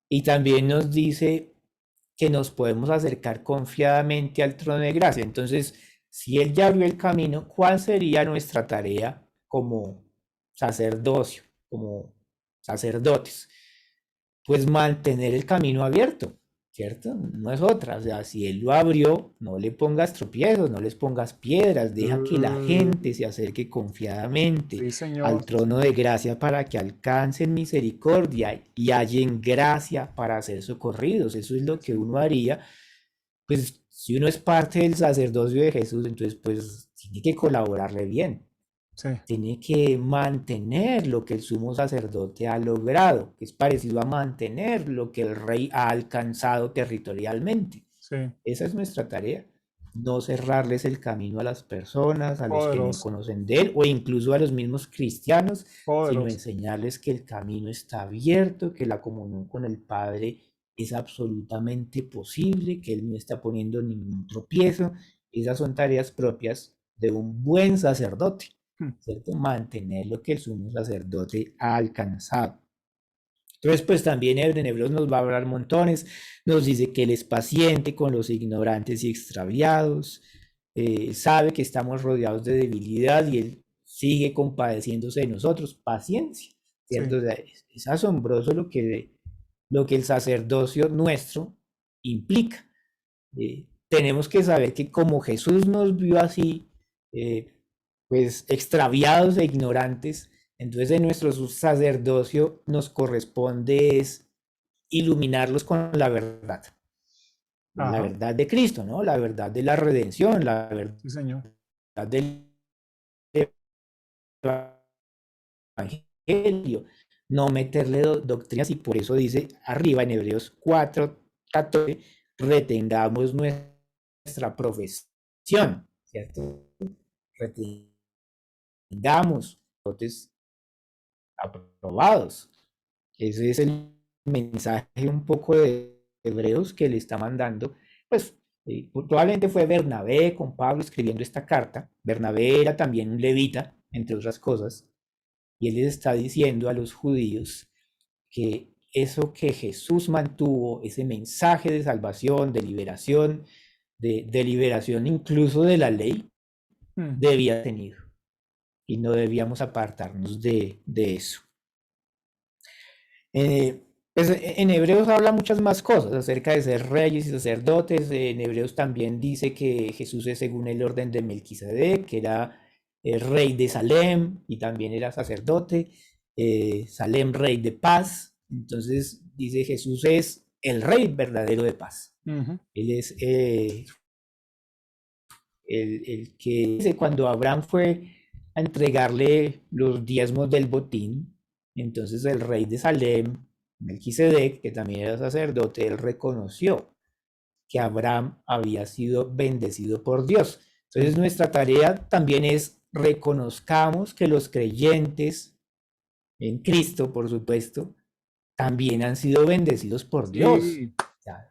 Y también nos dice que nos podemos acercar confiadamente al trono de gracia. Entonces, si Él ya abrió el camino, ¿cuál sería nuestra tarea como sacerdocio, como sacerdotes? Pues mantener el camino abierto, ¿cierto? No es otra. O sea, si Él lo abrió, no le pongas tropiezos, no les pongas piedras, deja que la gente se acerque confiadamente sí, señor. al trono de gracia para que alcancen misericordia y hallen gracia para ser socorridos. Eso es lo que uno haría. Pues si uno es parte del sacerdocio de Jesús, entonces pues tiene que colaborarle bien, Sí, tiene que mantener lo que el sumo sacerdote ha logrado, que es parecido a mantener lo que el rey ha alcanzado territorialmente. sí. Esa es nuestra tarea, no cerrarles el camino a las personas, a los que no Poderoso, conocen de él o incluso a los mismos cristianos, sino poderoso. enseñarles que el camino está abierto, que la comunión con el Padre es absolutamente posible, que él no está poniendo ningún tropiezo. Esas son tareas propias de un buen sacerdote, Hmm. ¿cierto? Mantener lo que el sumo sacerdote ha alcanzado. Entonces, pues también en Hebreos nos va a hablar montones, nos dice que Él es paciente con los ignorantes y extraviados, sabe que estamos rodeados de debilidad y Él sigue compadeciéndose de nosotros, paciencia, Sí, ¿cierto? O sea, es asombroso lo que el sacerdocio nuestro implica. Tenemos que saber que como Jesús nos vio así, eh, pues extraviados e ignorantes, entonces en nuestro sacerdocio nos corresponde es iluminarlos con la ajá. verdad de Cristo, ¿no? La verdad de la redención, la Sí, señor. verdad del evangelio, no meterle doctrinas y por eso dice arriba en Hebreos 4:14, retengamos nuestra profesión, ¿cierto? Retengamos. Entonces, aprobados. Ese es el mensaje un poco de Hebreos que le está mandando. Pues probablemente fue Bernabé con Pablo escribiendo esta carta. Bernabé era también un levita, entre otras cosas, y él les está diciendo a los judíos que eso que Jesús mantuvo, ese mensaje de salvación, de liberación, de liberación incluso de la ley, debía tener. Y no debíamos apartarnos de eso. Pues en Hebreos habla muchas más cosas acerca de ser reyes y sacerdotes. En Hebreos también dice que Jesús es según el orden de Melquisedec, que era el rey de Salem y también era sacerdote. Salem, rey de paz. Entonces dice Jesús es el rey verdadero de paz. Él es el que dice cuando Abraham fue a entregarle los diezmos del botín, entonces el rey de Salem, Melquisedec, que también era sacerdote, él reconoció que Abraham había sido bendecido por Dios. Entonces nuestra tarea también es reconozcamos que los creyentes en Cristo, por supuesto, también han sido bendecidos por Dios. Sí,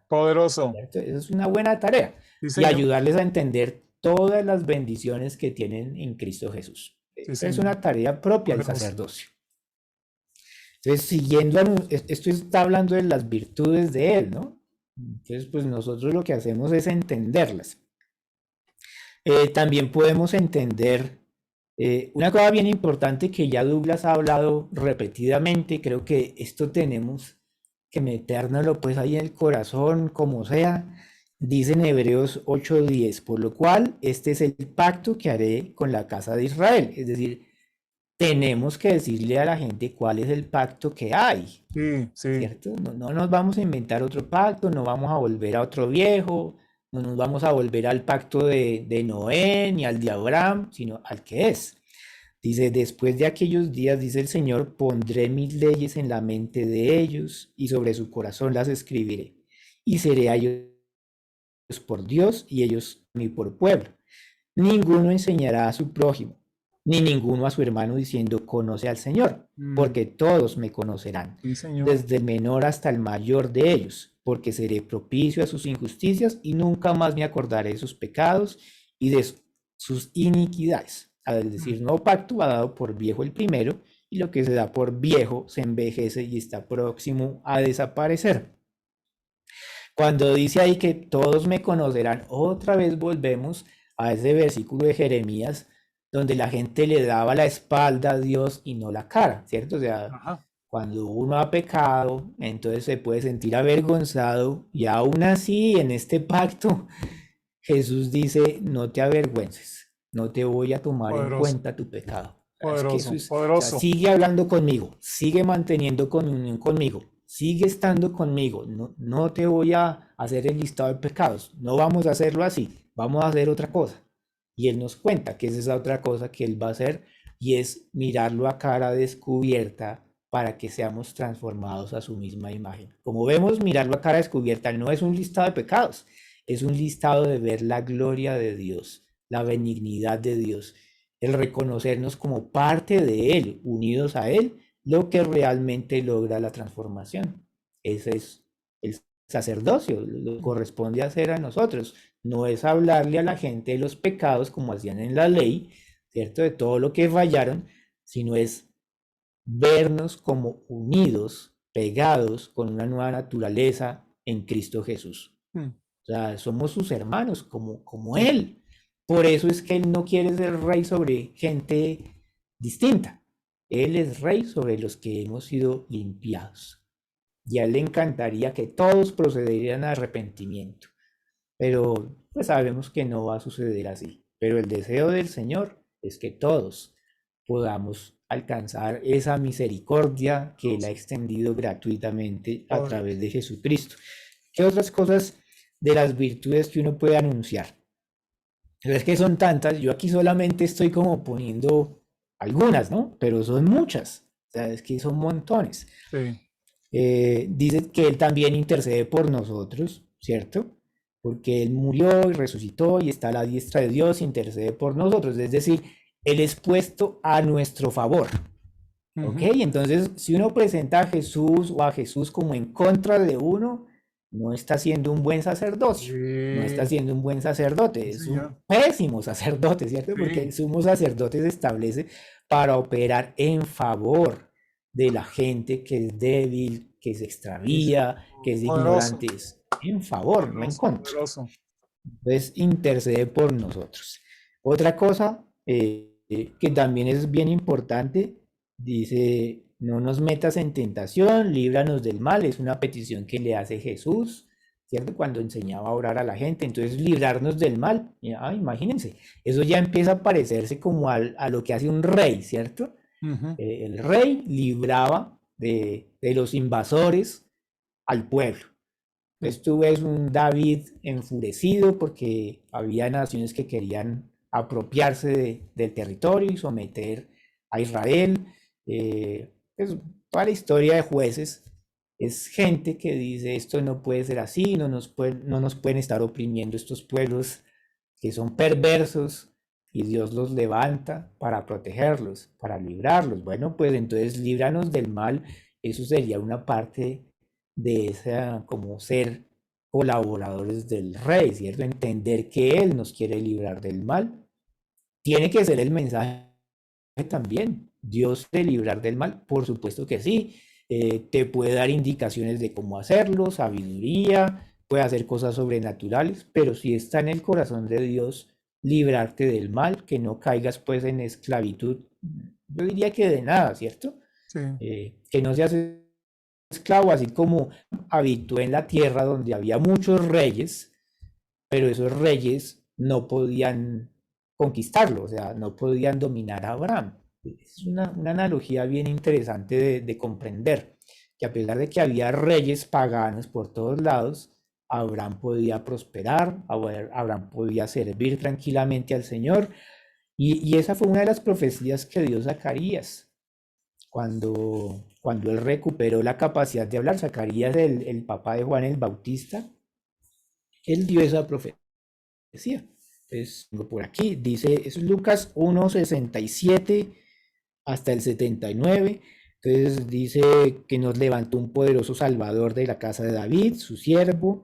poderoso. ¿Cierto? Esa es una buena tarea. Sí, y ayudarles a entender todas las bendiciones que tienen en Cristo Jesús. Sí, es una tarea propia del poderoso. sacerdocio. Entonces, siguiendo, esto está hablando de las virtudes de Él, ¿no? Entonces, pues nosotros lo que hacemos es entenderlas. También podemos entender una cosa bien importante que ya Douglas ha hablado repetidamente. Creo que esto tenemos que metérnoslo pues ahí en el corazón, como sea. Dice en Hebreos 8:10, por lo cual este es el pacto que haré con la casa de Israel. Es decir, tenemos que decirle a la gente cuál es el pacto que hay. Sí. ¿Cierto? No nos vamos a inventar otro pacto, no vamos a volver a otro viejo, no nos vamos a volver al pacto de Noé ni al de Abraham, sino al que es. Dice, después de aquellos días, dice el Señor, pondré mis leyes en la mente de ellos y sobre su corazón las escribiré. Y seré a ellos por Dios y ellos a mí por pueblo. Ninguno enseñará a su prójimo, ni ninguno a su hermano diciendo, conoce al Señor, porque todos me conocerán, desde el menor hasta el mayor de ellos, porque seré propicio a sus injusticias y nunca más me acordaré de sus pecados y de sus iniquidades. Es decir, nuevo pacto va dado por viejo el primero, y lo que se da por viejo se envejece y está próximo a desaparecer. Cuando dice ahí que todos me conocerán, otra vez volvemos a ese versículo de Jeremías, donde la gente le daba la espalda a Dios y no la cara, ¿cierto? O sea, cuando uno ha pecado, entonces se puede sentir avergonzado, y aún así en este pacto Jesús dice, no te avergüences, no te voy a tomar en cuenta tu pecado. Poderoso, o sea, sigue hablando conmigo, sigue manteniendo comunión conmigo, sigue estando conmigo, no te voy a hacer el listado de pecados, no vamos a hacerlo así, vamos a hacer otra cosa. Y Él nos cuenta que es esa otra cosa que Él va a hacer, y es mirarlo a cara descubierta para que seamos transformados a su misma imagen. Como vemos, mirarlo a cara descubierta no es un listado de pecados, es un listado de ver la gloria de Dios, la benignidad de Dios, el reconocernos como parte de Él, unidos a Él, lo que realmente logra la transformación. Ese es el sacerdocio, lo que corresponde hacer a nosotros. No es hablarle a la gente de los pecados como hacían en la ley, ¿cierto? De todo lo que fallaron, sino es vernos como unidos, pegados con una nueva naturaleza en Cristo Jesús. O sea, somos sus hermanos, como Él. Por eso es que Él no quiere ser rey sobre gente distinta. Él es rey sobre los que hemos sido limpiados. Y a Él le encantaría que todos procederían a arrepentimiento. Pero pues sabemos que no va a suceder así. Pero el deseo del Señor es que todos podamos alcanzar esa misericordia que Él ha extendido gratuitamente a través de Jesucristo. ¿Qué otras cosas de las virtudes que uno puede anunciar? Es que son tantas, yo aquí solamente estoy como poniendo algunas, ¿no? Pero son muchas, o sea, es que son montones. Sí. Dice que Él también intercede por nosotros, ¿cierto? Porque Él murió y resucitó y está a la diestra de Dios, intercede por nosotros, es decir, Él es puesto a nuestro favor. ¿Ok? Ujú. Entonces, si uno presenta a Jesús o a Jesús como en contra de uno, no está siendo un buen sacerdocio, no está Sí, siendo un buen sacerdote, sí, es un señor. pésimo sacerdote, ¿cierto? Porque el Sí, sumo sacerdote se establece para operar en favor de la gente que es débil, que se sí, sí. extravía, que es Poderoso, ignorante, es en favor, no en poderoso, contra. poderoso. Entonces, intercede por nosotros. Otra cosa que también es bien importante, dice, no nos metas en tentación, líbranos del mal, es una petición que le hace Jesús, ¿cierto? Cuando enseñaba a orar a la gente, entonces librarnos del mal, imagínense, eso ya empieza a parecerse como a lo que hace un rey, ¿cierto? Ujú. El rey libraba de los invasores al pueblo. Sí. Entonces tú ves un David enfurecido porque había naciones que querían apropiarse del territorio y someter a Israel. Pues, toda la historia de jueces es gente que dice esto no puede ser así, no nos pueden estar oprimiendo estos pueblos que son perversos y Dios los levanta para protegerlos, para librarlos. Bueno, pues entonces líbranos del mal. Eso sería una parte de esa, como ser colaboradores del rey, ¿cierto? Entender que él nos quiere librar del mal. Tiene que ser el mensaje también. Dios te librar del mal, por supuesto que sí. Te puede dar indicaciones de cómo hacerlo, sabiduría, puede hacer cosas sobrenaturales, pero si está en el corazón de Dios librarte del mal, que no caigas pues en esclavitud, yo diría que de nada, ¿cierto? Sí. Que no seas esclavo, así como habitó en la tierra donde había muchos reyes, pero esos reyes no podían conquistarlo, o sea, no podían dominar a Abraham. Es una analogía bien interesante de comprender, que a pesar de que había reyes paganos por todos lados, Abraham podía prosperar, Abraham podía servir tranquilamente al Señor, y esa fue una de las profecías que dio Zacarías cuando él recuperó la capacidad de hablar. Zacarías, el papá de Juan el Bautista, él dio esa profecía. Entonces, por aquí dice, es Lucas 1:67 hasta el 79. Entonces dice que nos levantó un poderoso Salvador de la casa de David, su siervo,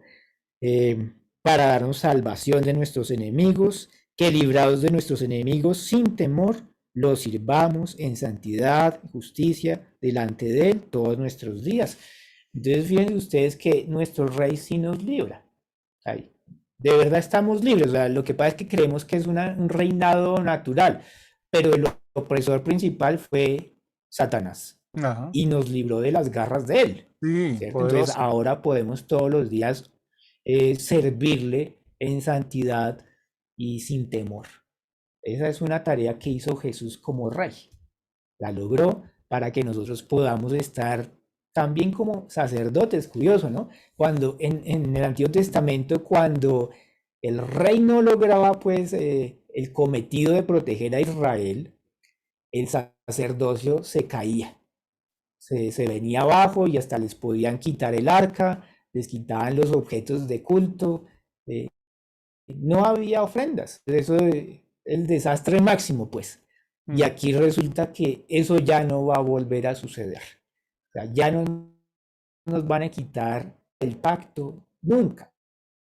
para darnos salvación de nuestros enemigos, que librados de nuestros enemigos sin temor, los sirvamos en santidad y justicia delante de Él todos nuestros días. Entonces, fíjense ustedes que nuestro Rey sí nos libra. Ahí. De verdad estamos libres. O sea, lo que pasa es que creemos que es un reinado natural, pero el opresor principal fue Satanás Ajá. y nos libró de las garras de él, Sí, ¿cierto? Entonces poderoso. ahora podemos todos los días servirle en santidad y sin temor. Esa es una tarea que hizo Jesús como rey. La logró para que nosotros podamos estar también como sacerdotes, curioso, ¿no? Cuando en el Antiguo Testamento, cuando el rey no lograba pues el cometido de proteger a Israel, el sacerdocio se caía, se venía abajo y hasta les podían quitar el arca, les quitaban los objetos de culto, eh, no había ofrendas, eso el desastre máximo pues. Y Mm. aquí resulta que eso ya no va a volver a suceder. O sea, ya no nos van a quitar el pacto nunca,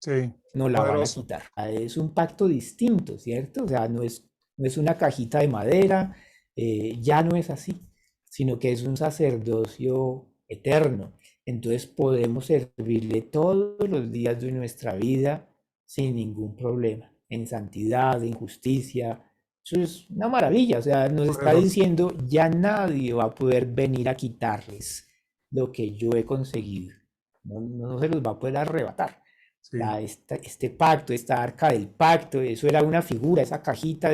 Sí, no la van a poderoso. quitar. Es un pacto distinto, ¿cierto? O sea, no es una cajita de madera, ya no es así, sino que es un sacerdocio eterno. Entonces podemos servirle todos los días de nuestra vida sin ningún problema, en santidad, en justicia. Eso es una maravilla, o sea, nos está Poderoso. diciendo, ya nadie va a poder venir a quitarles lo que yo he conseguido. No se los va a poder arrebatar Sí. este pacto, esta arca del pacto, eso era una figura, esa cajita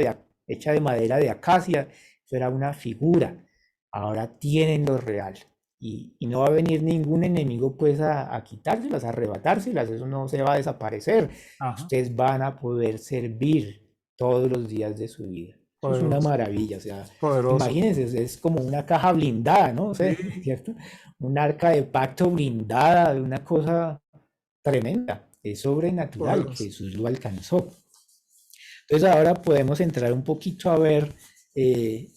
hecha de madera de acacia, eso era una figura. Ahora tienen lo real y no va a venir ningún enemigo pues a quitárselas, a arrebatárselas, eso no se va a desaparecer. Ajá. Ustedes van a poder servir todos los días de su vida. Eso es una Poderoso. maravilla, o sea, Poderoso. imagínense, es como una caja blindada, ¿no? O sea, Sí. ¿cierto? Un arca de pacto blindada, una cosa tremenda, es sobrenatural, Poderoso. Jesús lo alcanzó. Entonces ahora podemos entrar un poquito a ver, eh,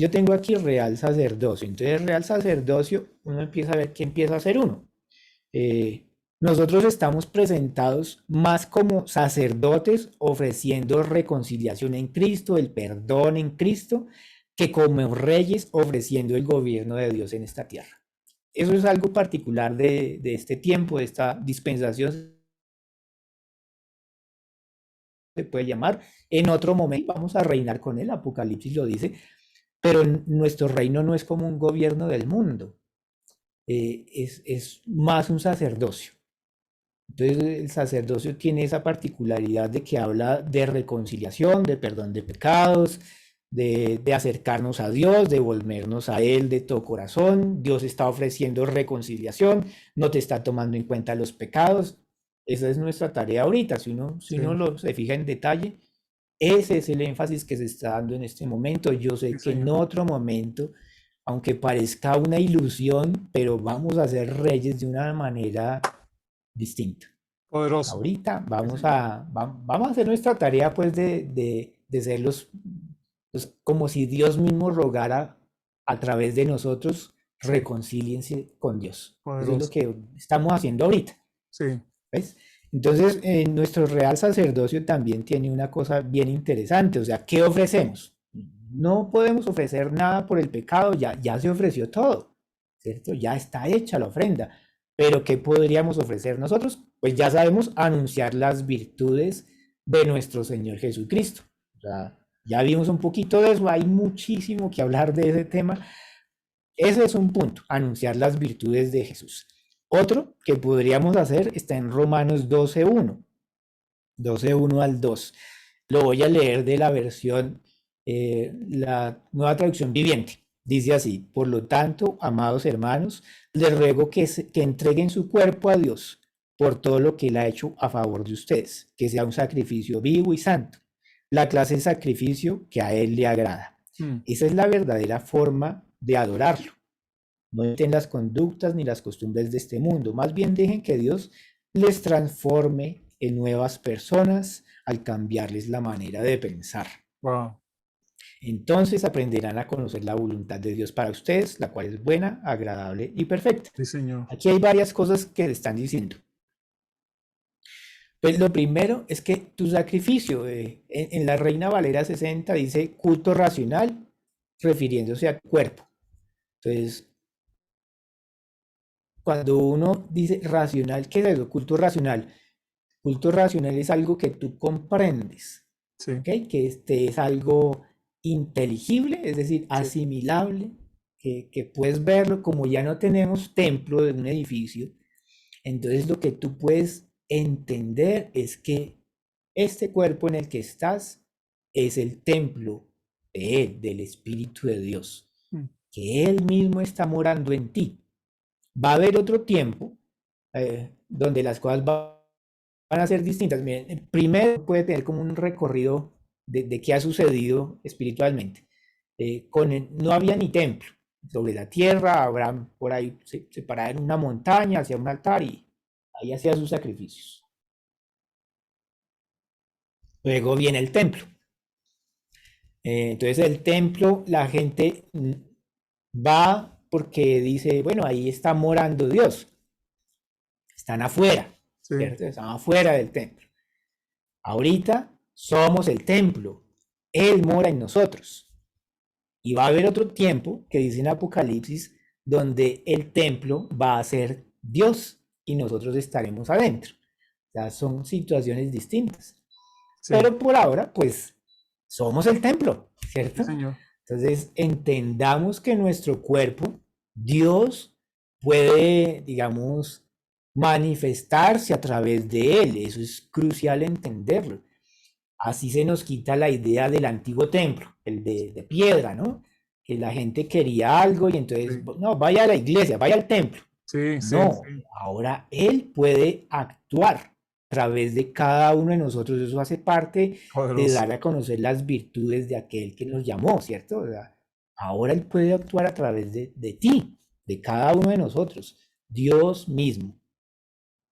yo tengo aquí real sacerdocio. Entonces, real sacerdocio, uno empieza a ver qué empieza a hacer uno. Eh, Nosotros estamos presentados más como sacerdotes ofreciendo reconciliación en Cristo, el perdón en Cristo, que como reyes ofreciendo el gobierno de Dios en esta tierra. Eso es algo particular de este tiempo, de esta dispensación, se puede llamar. En otro momento vamos a reinar con él, Apocalipsis lo dice, pero nuestro reino no es como un gobierno del mundo, es más un sacerdocio. Entonces el sacerdocio tiene esa particularidad de que habla de reconciliación, de perdón de pecados, de acercarnos a Dios, de volvernos a Él de todo corazón. Dios está ofreciendo reconciliación, no te está tomando en cuenta los pecados. Esa es nuestra tarea ahorita. Si uno Sí. se fija en detalle, ese es el énfasis que se está dando en este momento. Yo sé Sí, que en Señor. otro momento, aunque parezca una ilusión, pero vamos a ser reyes de una manera distinta. Poderoso. Ahorita Sí, vamos Señor. vamos a hacer nuestra tarea pues de ser como si Dios mismo rogara a través de nosotros, Sí, reconcíliense con Dios. Eso es lo poderoso. que estamos haciendo ahorita, Sí, ¿ves? Entonces, nuestro real sacerdocio también tiene una cosa bien interesante, o sea, ¿qué ofrecemos? No podemos ofrecer nada por el pecado, ya se ofreció todo, ¿cierto? Ya está hecha la ofrenda. Pero ¿qué podríamos ofrecer nosotros? Pues ya sabemos anunciar las virtudes de nuestro Señor Jesucristo. O sea, ya vimos un poquito de eso, hay muchísimo que hablar de ese tema. Ese es un punto, anunciar las virtudes de Jesús. Otro que podríamos hacer está en Romanos 12:1, 12:1 al 2. Lo voy a leer de la versión, la nueva traducción viviente. Dice así: por lo tanto, amados hermanos, les ruego que entreguen su cuerpo a Dios por todo lo que Él ha hecho a favor de ustedes, que sea un sacrificio vivo y santo, la clase de sacrificio que a Él le agrada. mm, Esa es la verdadera forma de adorarlo. No imiten las conductas ni las costumbres de este mundo, más bien dejen que Dios les transforme en nuevas personas al cambiarles la manera de pensar. wow. Entonces aprenderán a conocer la voluntad de Dios para ustedes, la cual es buena, agradable y perfecta. Sí, Señor. Aquí hay varias cosas que están diciendo. Pues lo primero es que tu sacrificio, en la Reina Valera 60 dice culto racional, refiriéndose a tu cuerpo. Entonces, cuando uno dice racional, ¿qué es eso? Culto racional. Culto racional es algo que tú comprendes, Sí, ¿ok? Que este es algo inteligible, es decir, sí, asimilable, que puedes verlo como ya no tenemos templo de un edificio. Entonces lo que tú puedes entender es que este cuerpo en el que estás es el templo de Él, del Espíritu de Dios, mm, que Él mismo está morando en ti. Va a haber otro tiempo donde las cosas van a ser distintas. Miren, primero puede tener como un recorrido de qué ha sucedido espiritualmente. No había ni templo. Sobre la tierra, Abraham por ahí se paraba en una montaña, hacía un altar y ahí hacía sus sacrificios. Luego viene el templo. Entonces el templo, la gente va porque dice, bueno, ahí está morando Dios. Están afuera, sí, ¿cierto? Están afuera del templo. Ahorita somos el templo. Él mora en nosotros. Y va a haber otro tiempo que dice en Apocalipsis donde el templo va a ser Dios y nosotros estaremos adentro. O sea, son situaciones distintas. sí, Pero por ahora, pues, somos el templo, sí, ¿cierto? Señor. Entonces, entendamos que nuestro cuerpo, Dios puede, digamos, manifestarse a través de él. Eso es crucial entenderlo. Así se nos quita la idea del antiguo templo, el de piedra, ¿no? Que la gente quería algo y entonces, Sí, no, vaya a la iglesia, vaya al templo. sí, sí, No, sí. ahora Él puede actuar a través de cada uno de nosotros. Eso hace parte de Poderoso. dar a conocer las virtudes de aquel que nos llamó, ¿cierto? O sea, ahora Él puede actuar a través de ti, de cada uno de nosotros. Dios mismo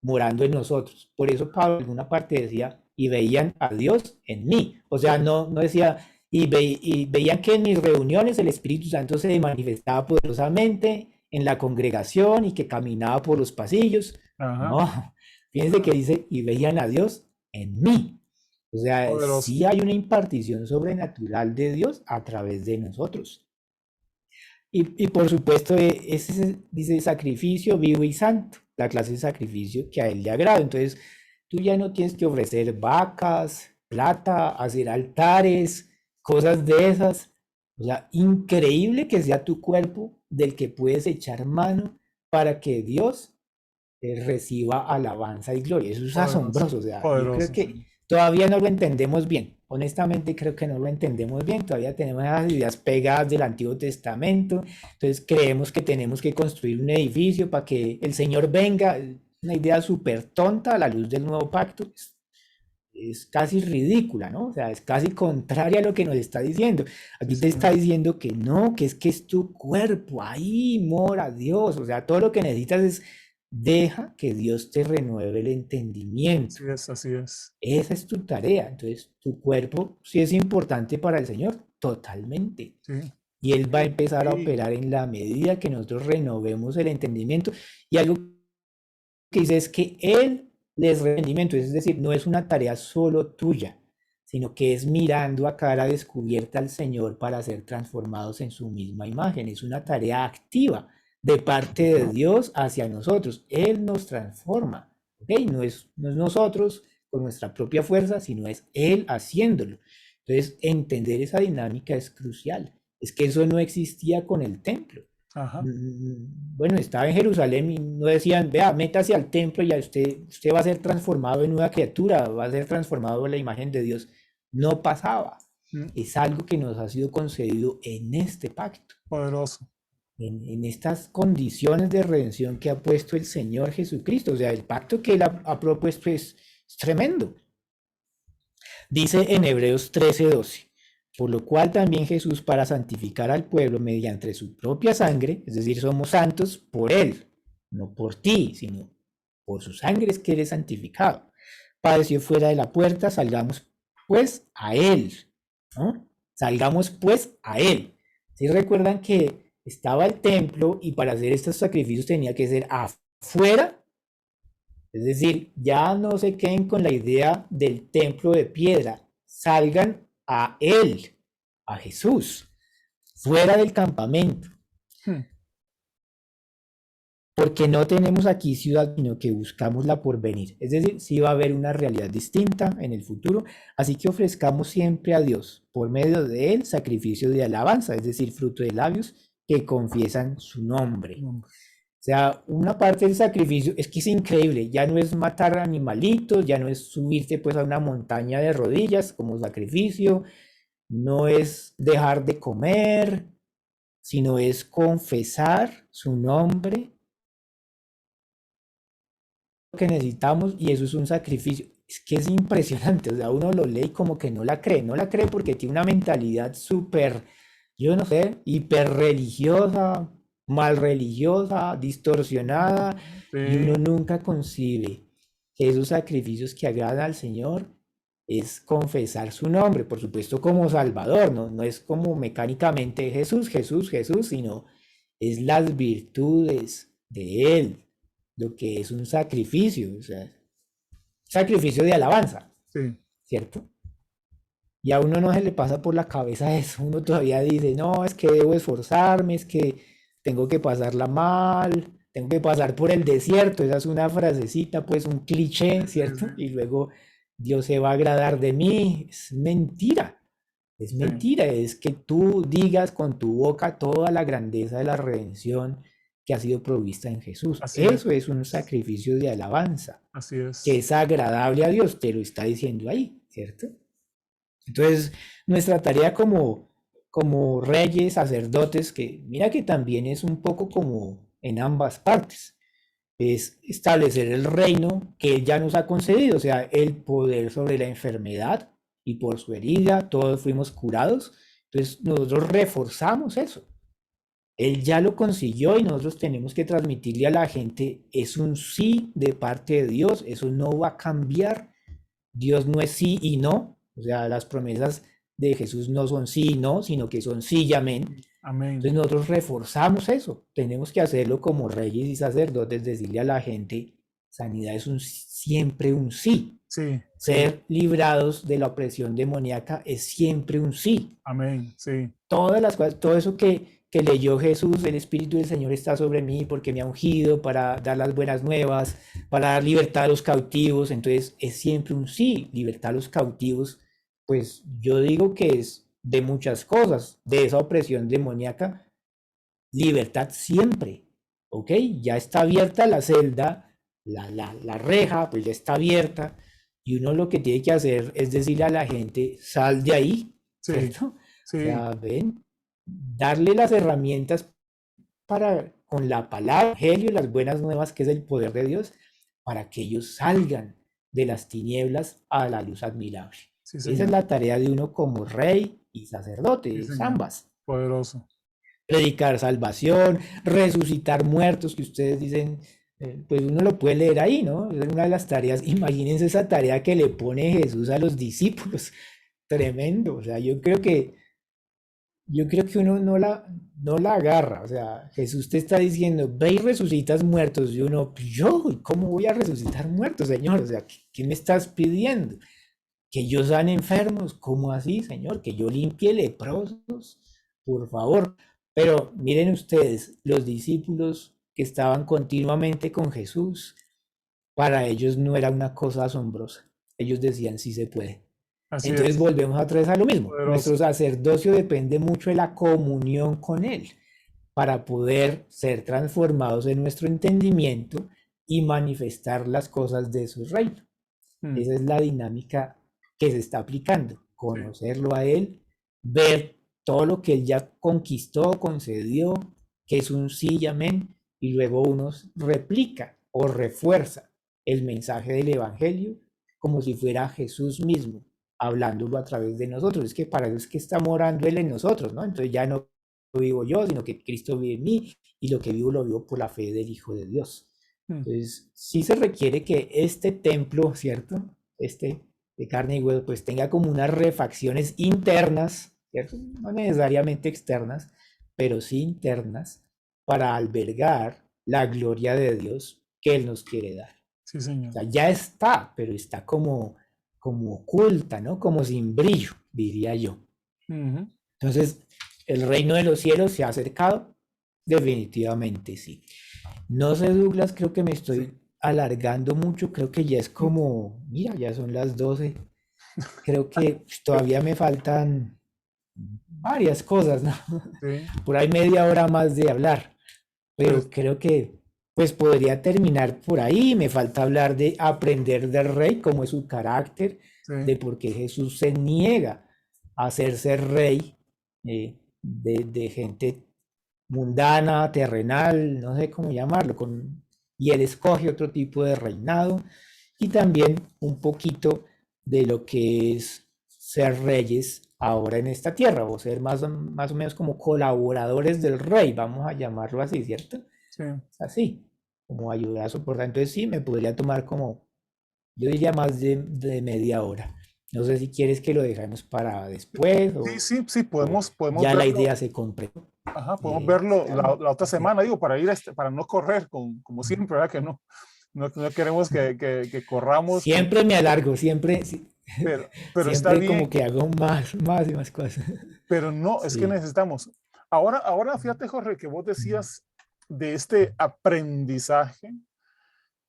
morando en nosotros. Por eso Pablo en alguna parte decía, y veían a Dios en mí. O sea, no decía, y veían que en mis reuniones el Espíritu Santo se manifestaba poderosamente en la congregación y que caminaba por los pasillos. Ajá. No, fíjense que dice, y veían a Dios en mí. O sea, Poderoso. sí hay una impartición sobrenatural de Dios a través de nosotros. Y por supuesto, ese dice sacrificio vivo y santo, la clase de sacrificio que a él le agrada. Entonces, tú ya no tienes que ofrecer vacas, plata, hacer altares, cosas de esas. O sea, increíble que sea tu cuerpo del que puedes echar mano para que Dios reciba alabanza y gloria. Eso es Poderoso. asombroso. O sea, yo creo Poderoso, que sí. todavía no lo entendemos bien. Honestamente, creo que no lo entendemos bien. Todavía tenemos las ideas pegadas del Antiguo Testamento. Entonces, creemos que tenemos que construir un edificio para que el Señor venga. Una idea súper tonta a la luz del nuevo pacto. Es casi ridícula, ¿no? O sea, es casi contraria a lo que nos está diciendo. Sí, Aquí te está señor. diciendo que no, que es tu cuerpo, ahí mora Dios. O sea, todo lo que necesitas es deja que Dios te renueve el entendimiento. Así es, así es. Esa es tu tarea. Entonces, tu cuerpo sí es importante para el Señor, totalmente. Sí. Y Él va a empezar a Y operar en la medida que nosotros renovemos el entendimiento. Y algo que dice es que Él les rendimiento, es decir, no es una tarea solo tuya, sino que es mirando a cara descubierta al Señor para ser transformados en su misma imagen. Es una tarea activa de parte de Dios hacia nosotros. Él nos transforma, ¿ok? No es nosotros con nuestra propia fuerza, sino es Él haciéndolo. Entonces, entender esa dinámica es crucial. Es que eso no existía con el templo. ajá. Bueno, estaba en Jerusalén y no decían, vea, métase al templo y ya usted va a ser transformado en nueva criatura, va a ser transformado en la imagen de Dios. No pasaba. Mm, Es algo que nos ha sido concedido en este pacto, Poderoso. en estas condiciones de redención que ha puesto el Señor Jesucristo. O sea, el pacto que Él ha propuesto es tremendo. Dice en Hebreos 13:12, por lo cual también Jesús, para santificar al pueblo mediante su propia sangre, es decir, somos santos por Él, no por ti, sino por su sangre es que eres santificado. Padeció fuera de la puerta, salgamos pues a Él, ¿no? Salgamos pues a Él. ¿Sí recuerdan que estaba el templo y para hacer estos sacrificios tenía que ser afuera? Es decir, ya no se queden con la idea del templo de piedra, salgan a Él, a Jesús, fuera del campamento, Hmm. porque no tenemos aquí ciudad, sino que buscamos la porvenir. Es decir, sí va a haber una realidad distinta en el futuro, así que ofrezcamos siempre a Dios, por medio de Él, sacrificio de alabanza, es decir, fruto de labios que confiesan su nombre. Nombre. O sea, una parte del sacrificio es que es increíble, ya no es matar animalitos, ya no es subirte pues a una montaña de rodillas como sacrificio, no es dejar de comer, sino es confesar su nombre, lo que necesitamos y eso es un sacrificio. Es que es impresionante, o sea, uno lo lee y como que no la cree porque tiene una mentalidad súper, yo no sé, hiper religiosa, mal religiosa, distorsionada, y uno Sí, nunca concibe que esos sacrificios que agradan al Señor es confesar su nombre, por supuesto como Salvador, no es como mecánicamente Jesús, Jesús, Jesús, sino es las virtudes de Él, lo que es un sacrificio, o sea, sacrificio de alabanza, sí. ¿cierto? Y a uno no se le pasa por la cabeza eso, uno todavía dice, no, es que debo esforzarme, es que tengo que pasarla mal, tengo que pasar por el desierto, esa es una frasecita, pues un cliché, Sí, ¿cierto? sí, Y luego Dios se va a agradar de mí, es sí. mentira, es que tú digas con tu boca toda la grandeza de la redención que ha sido provista en Jesús. Así es. Eso es un sacrificio de alabanza, Así que es. es agradable a Dios, te lo está diciendo ahí, ¿cierto? Entonces, nuestra tarea como reyes, sacerdotes, que mira que también es un poco como en ambas partes, es establecer el reino que Él ya nos ha concedido, o sea, el poder sobre la enfermedad y por su herida todos fuimos curados. Entonces, nosotros reforzamos eso. Él ya lo consiguió y nosotros tenemos que transmitirle a la gente, es un sí de parte de Dios, eso no va a cambiar. Dios no es sí y no, o sea, las promesas de Jesús no son sí y no, sino que son sí y amén. Amén. Entonces nosotros reforzamos eso. Tenemos que hacerlo como reyes y sacerdotes, decirle a la gente, sanidad es siempre un sí. Sí, Ser librados de la opresión demoníaca es siempre un sí. amén. Sí, Todas las cosas, todo eso que leyó Jesús, el Espíritu del Señor está sobre mí porque me ha ungido para dar las buenas nuevas, para dar libertad a los cautivos. Entonces es siempre un sí, libertad a los cautivos. Pues yo digo que es de muchas cosas, de esa opresión demoníaca, libertad siempre, ¿ok? Ya está abierta la celda, la reja, pues ya está abierta, y uno lo que tiene que hacer es decirle a la gente, sal de ahí, sí, ¿cierto? O sí, sea, ven, darle las herramientas para, con la palabra, el evangelio y las buenas nuevas, que es el poder de Dios, para que ellos salgan de las tinieblas a la luz admirable. sí, Esa es señor. la tarea de uno como rey y sacerdote, Sí, es señor. ambas. Poderoso. Predicar salvación, resucitar muertos, que ustedes dicen, pues uno lo puede leer ahí, ¿no? Es una de las tareas. Imagínense esa tarea que le pone Jesús a los discípulos. Tremendo. O sea, yo creo que uno no la agarra. O sea, Jesús te está diciendo, ve y resucitas muertos. Y uno, "Pues yo, ¿cómo voy a resucitar muertos, Señor? O sea, ¿qué me estás pidiendo? Que yo sane enfermos, ¿cómo así, Señor? Que yo limpie leprosos, por favor. Pero miren ustedes, los discípulos que estaban continuamente con Jesús, para ellos no era una cosa asombrosa. Ellos decían, sí se puede. Así Entonces es. volvemos otra vez a lo mismo. Poderoso. Nuestro sacerdocio depende mucho de la comunión con Él para poder ser transformados en nuestro entendimiento y manifestar las cosas de su reino. Mm, Esa es la dinámica que se está aplicando. sí, Conocerlo a Él, ver todo lo que Él ya conquistó, concedió, que es un sí y amén, y luego uno replica o refuerza el mensaje del Evangelio como si fuera Jesús mismo hablándolo a través de nosotros. Es que para eso es que está morando Él en nosotros, ¿no? Entonces ya no vivo yo, sino que Cristo vive en mí, y lo que vivo lo vivo por la fe del Hijo de Dios. mm, Entonces, sí se requiere que este templo, ¿cierto? Este de carne y hueso, pues tenga como unas refacciones internas, ¿cierto? No necesariamente externas, pero sí internas, para albergar la gloria de Dios que Él nos quiere dar. sí, O señor. sea, ya está, pero está como oculta, ¿no? Como sin brillo, diría yo. Ujú, Entonces, ¿el reino de los cielos se ha acercado? Definitivamente sí. No sé, Douglas, creo que me sí. estoy alargando mucho, creo que ya es Mm, como, mira, ya son las 12. Creo que todavía me faltan varias cosas, ¿no? sí, Por ahí media hora más de hablar, pero pero creo que pues podría terminar por ahí. Me falta hablar de aprender del rey, cómo es su carácter, sí, de por qué Jesús se niega a hacerse rey de gente mundana, terrenal, no sé cómo llamarlo, y él escoge otro tipo de reinado, y también un poquito de lo que es ser reyes ahora en esta tierra, o ser más o menos como colaboradores del rey, vamos a llamarlo así, ¿cierto? sí. Así, como ayudar a soportar. Entonces sí, me podría tomar como, yo diría más de media hora. No sé si quieres que lo dejemos para después Sí, o, sí, sí, o podemos ya la verlo. idea se completó. Ajá, podemos verlo Veamos. la otra semana, digo, para ir, para no correr, como siempre, ¿verdad? Que no queremos que corramos, Siempre me alargo, siempre, pero está siempre como bien, que hago más y más cosas. pero no, es que Sí. necesitamos. Ahora fíjate, Jorge, que vos decías de este aprendizaje,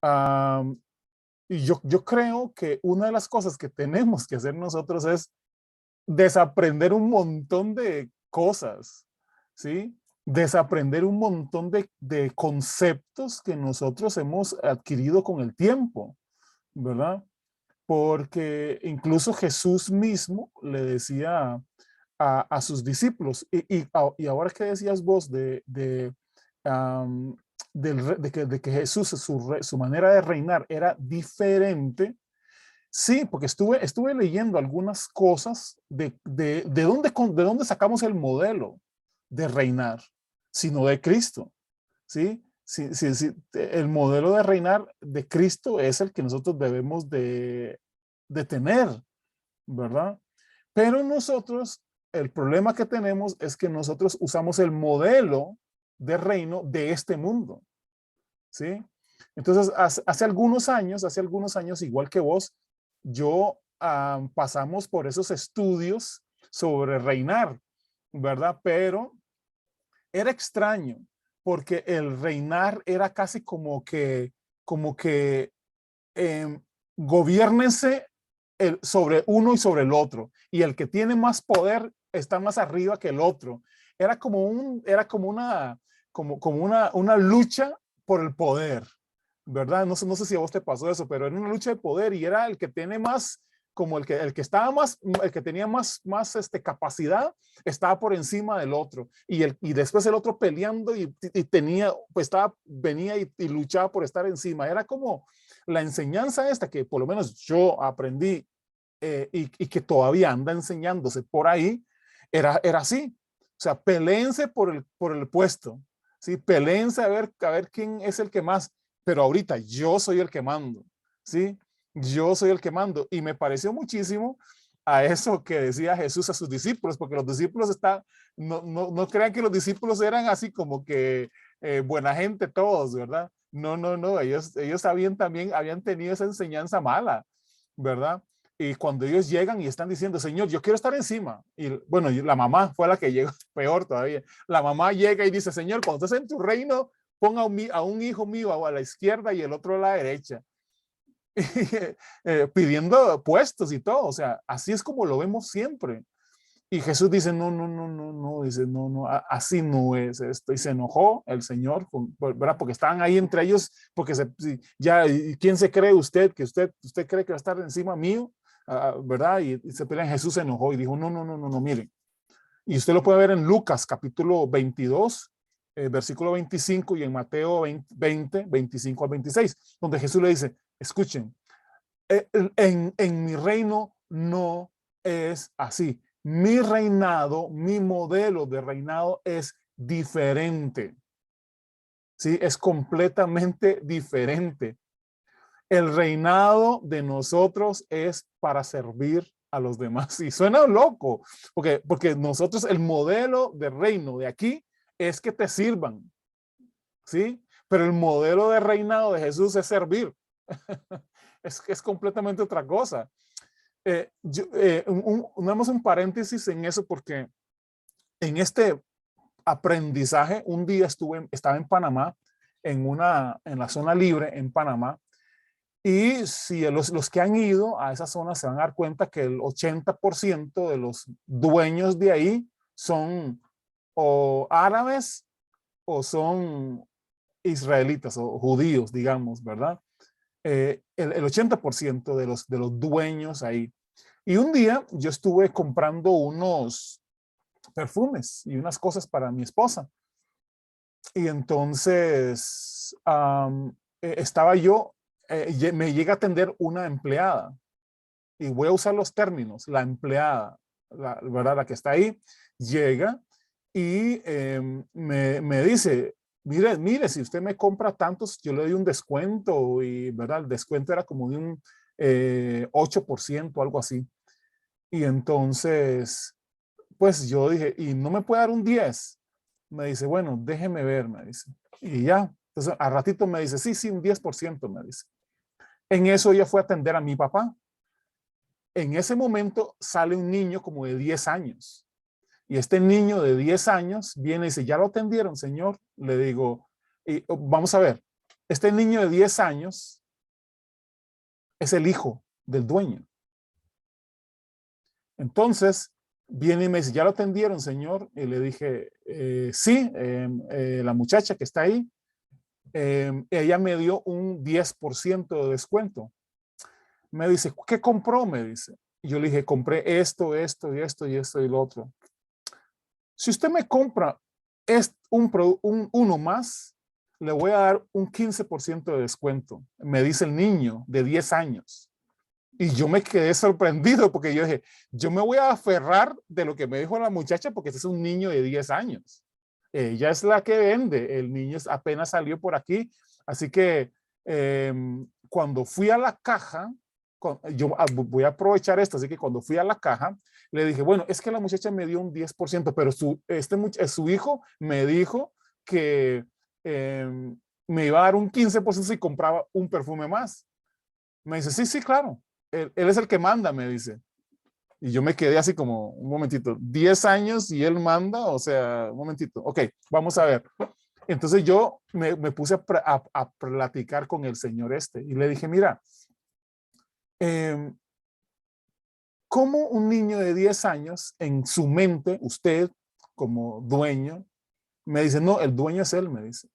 am, y yo creo que una de las cosas que tenemos que hacer nosotros es desaprender un montón de cosas, ¿sí? Desaprender un montón de conceptos que nosotros hemos adquirido con el tiempo, ¿verdad? Porque incluso Jesús mismo le decía a sus discípulos, y ahora que decías vos um, de que Jesús, su manera de reinar era diferente. Sí, porque estuve leyendo algunas cosas de dónde sacamos el modelo de reinar, sino de Cristo, ¿sí? Sí, sí, sí, el modelo de reinar de Cristo es el que nosotros debemos de tener, ¿verdad? Pero nosotros, el problema que tenemos es que nosotros usamos el modelo de reino de este mundo, ¿sí? Entonces, hace algunos años, igual que vos, yo pasamos por esos estudios sobre reinar, ¿verdad? Pero era extraño porque el reinar era casi como que gobiérnense sobre uno y sobre el otro. Y el que tiene más poder está más arriba que el otro. Era como una lucha por el poder, ¿verdad? No sé si a vos te pasó eso, pero era una lucha de poder y era el que tiene más, como el que estaba más, el que tenía más capacidad, estaba por encima del otro. Y después el otro peleando y tenía, pues venía y luchaba por estar encima. Era como la enseñanza esta que por lo menos yo aprendí y que todavía anda enseñándose por ahí, era así. O sea, peleense por el puesto, ¿sí? Peleense a ver quién es el que más, pero ahorita yo soy el que mando, ¿sí? Yo soy el que mando. Y me pareció muchísimo a eso que decía Jesús a sus discípulos, porque los discípulos no crean que los discípulos eran así como que buena gente todos, ¿verdad? No, ellos habían tenido esa enseñanza mala, ¿verdad? Y cuando ellos llegan y están diciendo, Señor, yo quiero estar encima. Y bueno, la mamá fue la que llegó, peor todavía. La mamá llega y dice, Señor, cuando estés en tu reino, ponga a un hijo mío a la izquierda y el otro a la derecha. Pidiendo puestos y todo. O sea, así es como lo vemos siempre. Y Jesús dice, no, dice, no, así no es esto. Y se enojó el Señor, ¿verdad? Porque estaban ahí entre ellos, porque ya, ¿quién se cree usted? Que usted cree que va a estar encima mío, ¿verdad? Y se pelean. Jesús se enojó y dijo, no, miren. Y usted lo puede ver en Lucas capítulo 22, versículo 25 y en Mateo 20, 25 al 26, donde Jesús le dice, escuchen, en mi reino no es así. Mi reinado, mi modelo de reinado es diferente. ¿Sí? Es completamente diferente. El reinado de nosotros es para servir a los demás. Y suena loco, porque nosotros, el modelo de reino de aquí es que te sirvan, ¿sí? Pero el modelo de reinado de Jesús es servir. Es completamente otra cosa. Damos un paréntesis en eso porque en este aprendizaje, un día estaba en Panamá, en la zona libre en Panamá, y si los que han ido a esa zona se van a dar cuenta que el 80% de los dueños de ahí son o árabes o son israelitas o judíos, digamos, ¿verdad? El 80% de los dueños ahí. Y un día yo estuve comprando unos perfumes y unas cosas para mi esposa. Y entonces estaba yo, me llega a atender una empleada. Y voy a usar los términos. La empleada, ¿verdad? La que está ahí, llega y me dice, mire, si usted me compra tantos, yo le doy un descuento. Y, ¿verdad? El descuento era como de un 8%, algo así. Y entonces, pues yo dije, ¿y no me puede dar un 10? Me dice, bueno, déjeme ver, me dice. Y ya, entonces a ratito me dice, sí, un 10%, me dice. En eso ella fue a atender a mi papá. En ese momento sale un niño como de 10 años. Y este niño de 10 años viene y dice, ¿ya lo atendieron, señor? Le digo, vamos a ver, este niño de 10 años es el hijo del dueño. Entonces, viene y me dice, ¿ya lo atendieron, señor? Y le dije, sí, la muchacha que está ahí, ella me dio un 10% de descuento. Me dice, ¿qué compró? Me dice. Y yo le dije, compré esto y lo otro. Si usted me compra uno más, le voy a dar un 15% de descuento. Me dice el niño de 10 años. Y yo me quedé sorprendido porque yo dije, yo me voy a aferrar de lo que me dijo la muchacha porque este es un niño de 10 años. Ella es la que vende, el niño apenas salió por aquí. Así que cuando fui a la caja, yo voy a aprovechar esto, así que cuando fui a la caja, Le dije, bueno, es que la muchacha me dio un 10%, pero su hijo me dijo que me iba a dar un 15% si compraba un perfume más. Me dice, sí, sí, claro. Él es el que manda, me dice. Y yo me quedé así como, un momentito, 10 años y él manda, o sea, un momentito. Ok, vamos a ver. Entonces yo me puse a platicar con el señor este y le dije, mira, ¿cómo un niño de 10 años en su mente, usted como dueño, me dice, no, el dueño es él, me dice.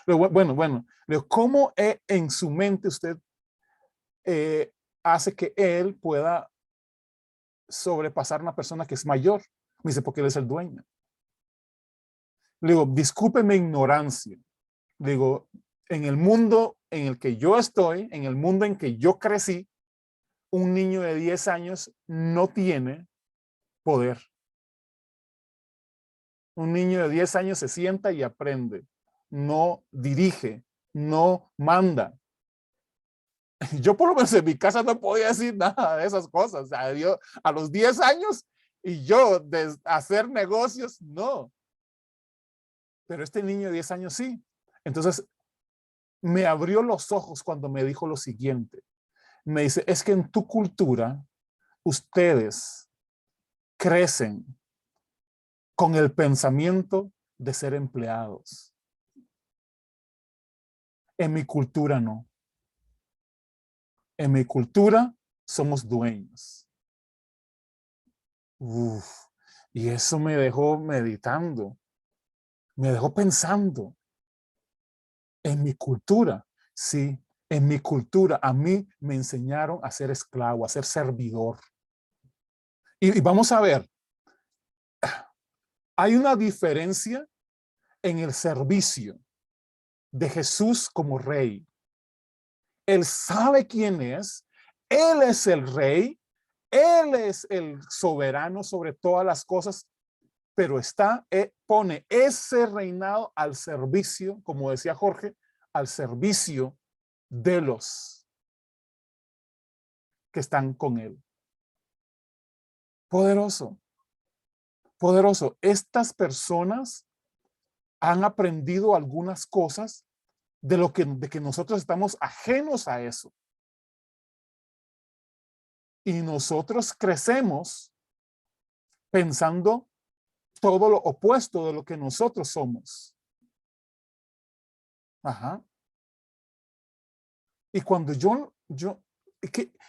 Bueno, ¿cómo en su mente usted hace que él pueda sobrepasar a una persona que es mayor? Me dice, porque él es el dueño. Le digo, disculpe mi ignorancia. Le digo, en el mundo en el que yo estoy, en el mundo en que yo crecí, un niño de 10 años no tiene poder. Un niño de 10 años se sienta y aprende, no dirige, no manda. Yo por lo menos en mi casa no podía decir nada de esas cosas. O sea, yo a los 10 años y yo de hacer negocios, no. Pero este niño de 10 años sí. Entonces me abrió los ojos cuando me dijo lo siguiente. Me dice, es que en tu cultura ustedes crecen con el pensamiento de ser empleados. En mi cultura no. En mi cultura somos dueños. Uf, y eso me dejó meditando, me dejó pensando. En mi cultura, sí, en mi cultura a mí me enseñaron a ser esclavo, a ser servidor. Y vamos a ver, hay una diferencia en el servicio de Jesús como rey. Él sabe quién es, él es el rey, él es el soberano sobre todas las cosas, pero pone ese reinado al servicio, como decía Jorge, al servicio de los que están con él. Poderoso, poderoso. Estas personas han aprendido algunas cosas de que nosotros estamos ajenos a eso. Y nosotros crecemos pensando todo lo opuesto de lo que nosotros somos. Ajá. Y cuando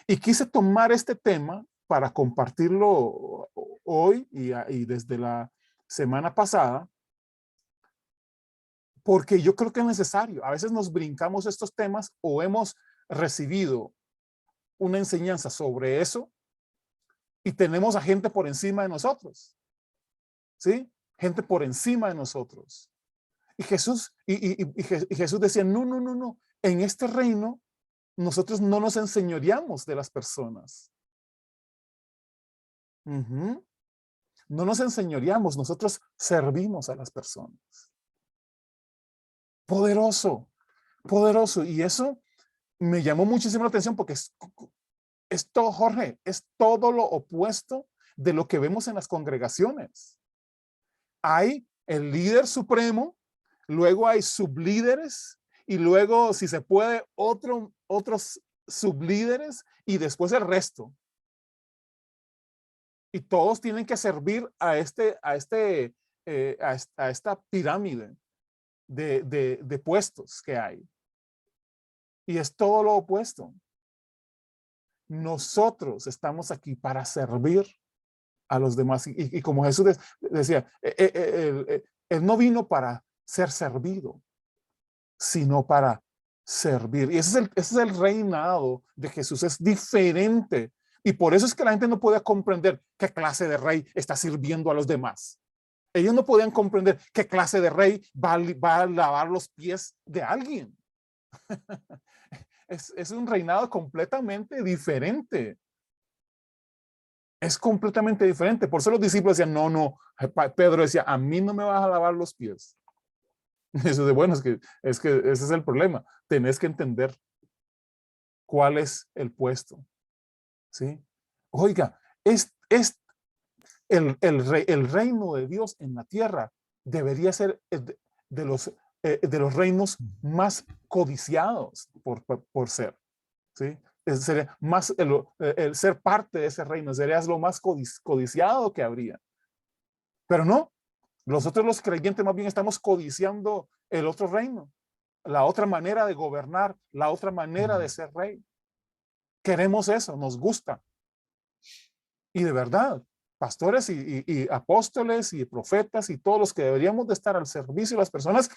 y quise tomar este tema para compartirlo hoy y desde la semana pasada, porque yo creo que es necesario. A veces nos brincamos estos temas o hemos recibido una enseñanza sobre eso y tenemos a gente por encima de nosotros, ¿sí? Gente por encima de nosotros. Y Jesús decía, no, no, no, no. En este reino nosotros no nos enseñoreamos de las personas. No nos enseñoreamos, nosotros servimos a las personas. Poderoso, poderoso. Y eso me llamó muchísimo la atención porque es todo, Jorge, es todo lo opuesto de lo que vemos en las congregaciones. Hay el líder supremo, luego hay sublíderes y luego, si se puede, otros sublíderes y después el resto. Y todos tienen que servir a esta pirámide de puestos que hay. Y es todo lo opuesto. Nosotros estamos aquí para servir a los demás. Y como Jesús decía, él no vino para ser servido, sino para servir. Y ese es el reinado de Jesús, es diferente. Y por eso es que la gente no puede comprender qué clase de rey está sirviendo a los demás. Ellos no podían comprender qué clase de rey va a lavar los pies de alguien. Es un reinado completamente diferente. Es completamente diferente. Por eso los discípulos decían, no, no. Pedro decía, a mí no me vas a lavar los pies. Eso de bueno, es que ese es el problema. Tenés que entender cuál es el puesto. ¿Sí? Oiga, es el reino de Dios en la tierra debería ser de los reinos más codiciados por ser, ¿sí? Sería más el ser parte de ese reino, sería lo más codiciado que habría. Pero no, nosotros los creyentes más bien estamos codiciando el otro reino, la otra manera de gobernar, la otra manera de ser rey. Queremos eso, nos gusta. Y de verdad, pastores y apóstoles y profetas y todos los que deberíamos de estar al servicio de las personas,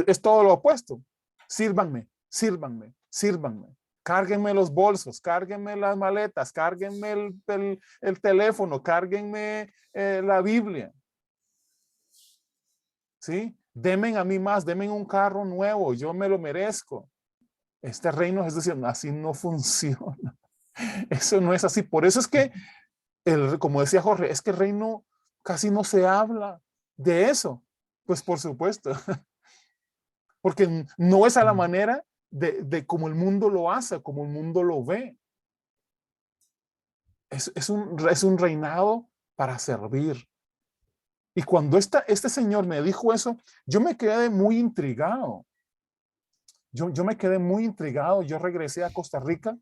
es todo lo opuesto. Sírvanme, sírvanme, sírvanme. Cárguenme los bolsos, cárguenme las maletas, cárguenme el teléfono, cárguenme la Biblia. ¿Sí? Denme a mí más, denme un carro nuevo, yo me lo merezco. Este reino, es decir, así no funciona. Eso no es así. Por eso es que como decía Jorge, es que el reino casi no se habla de eso. Pues por supuesto, porque no es a la manera de como el mundo lo hace, como el mundo lo ve. Es un reinado para servir. Y cuando este señor me dijo eso, yo me quedé muy intrigado. Yo me quedé muy intrigado. Yo regresé a Costa Rica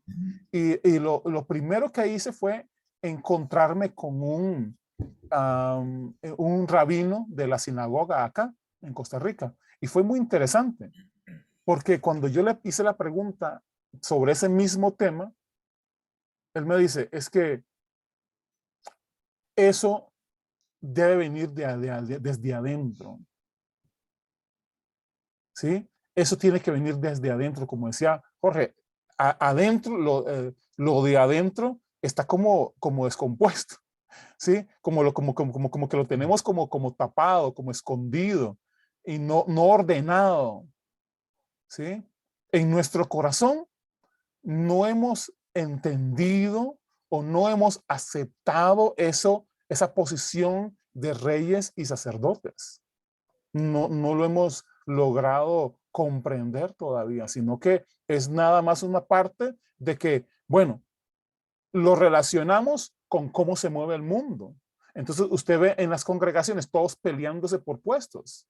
y lo primero que hice fue encontrarme con un rabino de la sinagoga acá en Costa Rica. Y fue muy interesante, porque cuando yo le hice la pregunta sobre ese mismo tema, él me dice, es que eso debe venir desde adentro, ¿sí? Eso tiene que venir desde adentro, como decía Jorge, adentro, lo de adentro está como descompuesto. ¿Sí? Como que lo tenemos como tapado, como escondido y no ordenado, ¿sí? En nuestro corazón no hemos entendido o no hemos aceptado esa posición de reyes y sacerdotes. No lo hemos logrado comprender todavía, sino que es nada más una parte de que, bueno, lo relacionamos con cómo se mueve el mundo. Entonces usted ve en las congregaciones todos peleándose por puestos,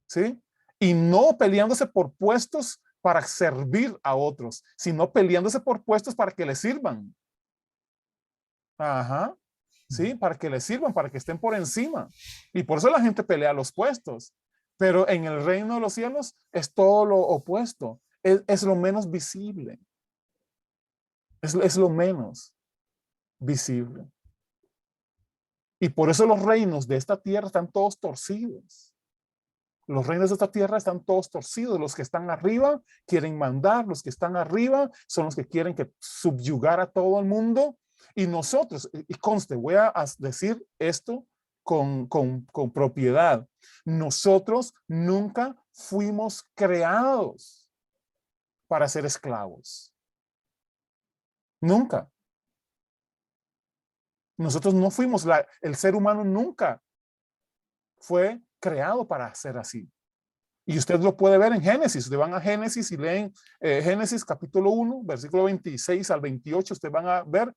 ¿sí? Y no peleándose por puestos para servir a otros, sino peleándose por puestos para que les sirvan. Ajá, ¿sí? Para que les sirvan, para que estén por encima. Y por eso la gente pelea los puestos. Pero en el reino de los cielos es todo lo opuesto. Es lo menos visible. Es lo menos visible. Y por eso los reinos de esta tierra están todos torcidos. Los reinos de esta tierra están todos torcidos. Los que están arriba quieren mandar, los que están arriba son los que quieren subyugar a todo el mundo. Y nosotros, y conste, voy a decir esto con propiedad. Nosotros nunca fuimos creados para ser esclavos. Nunca. Nosotros no fuimos, el ser humano nunca fue creado para ser así. Y usted lo puede ver en Génesis. Ustedes van a Génesis y leen Génesis capítulo 1, versículo 26 al 28. Ustedes van a ver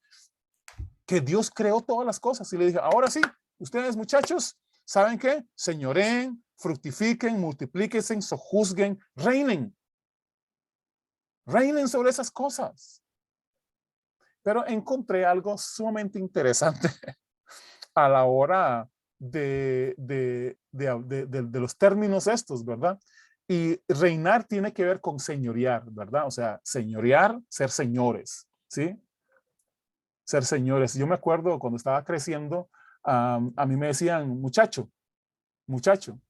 que Dios creó todas las cosas. Y le dije, ahora sí, ustedes muchachos, ¿saben qué? Señoreen, fructifiquen, multiplíquense, sojuzguen, reinen. Reinen sobre esas cosas. Pero encontré algo sumamente interesante a la hora de los términos estos, ¿verdad? Y reinar tiene que ver con señorear, ¿verdad? O sea, señorear, ser señores, ¿sí? Ser señores. Yo me acuerdo cuando estaba creciendo, a mí me decían muchacho, muchacho,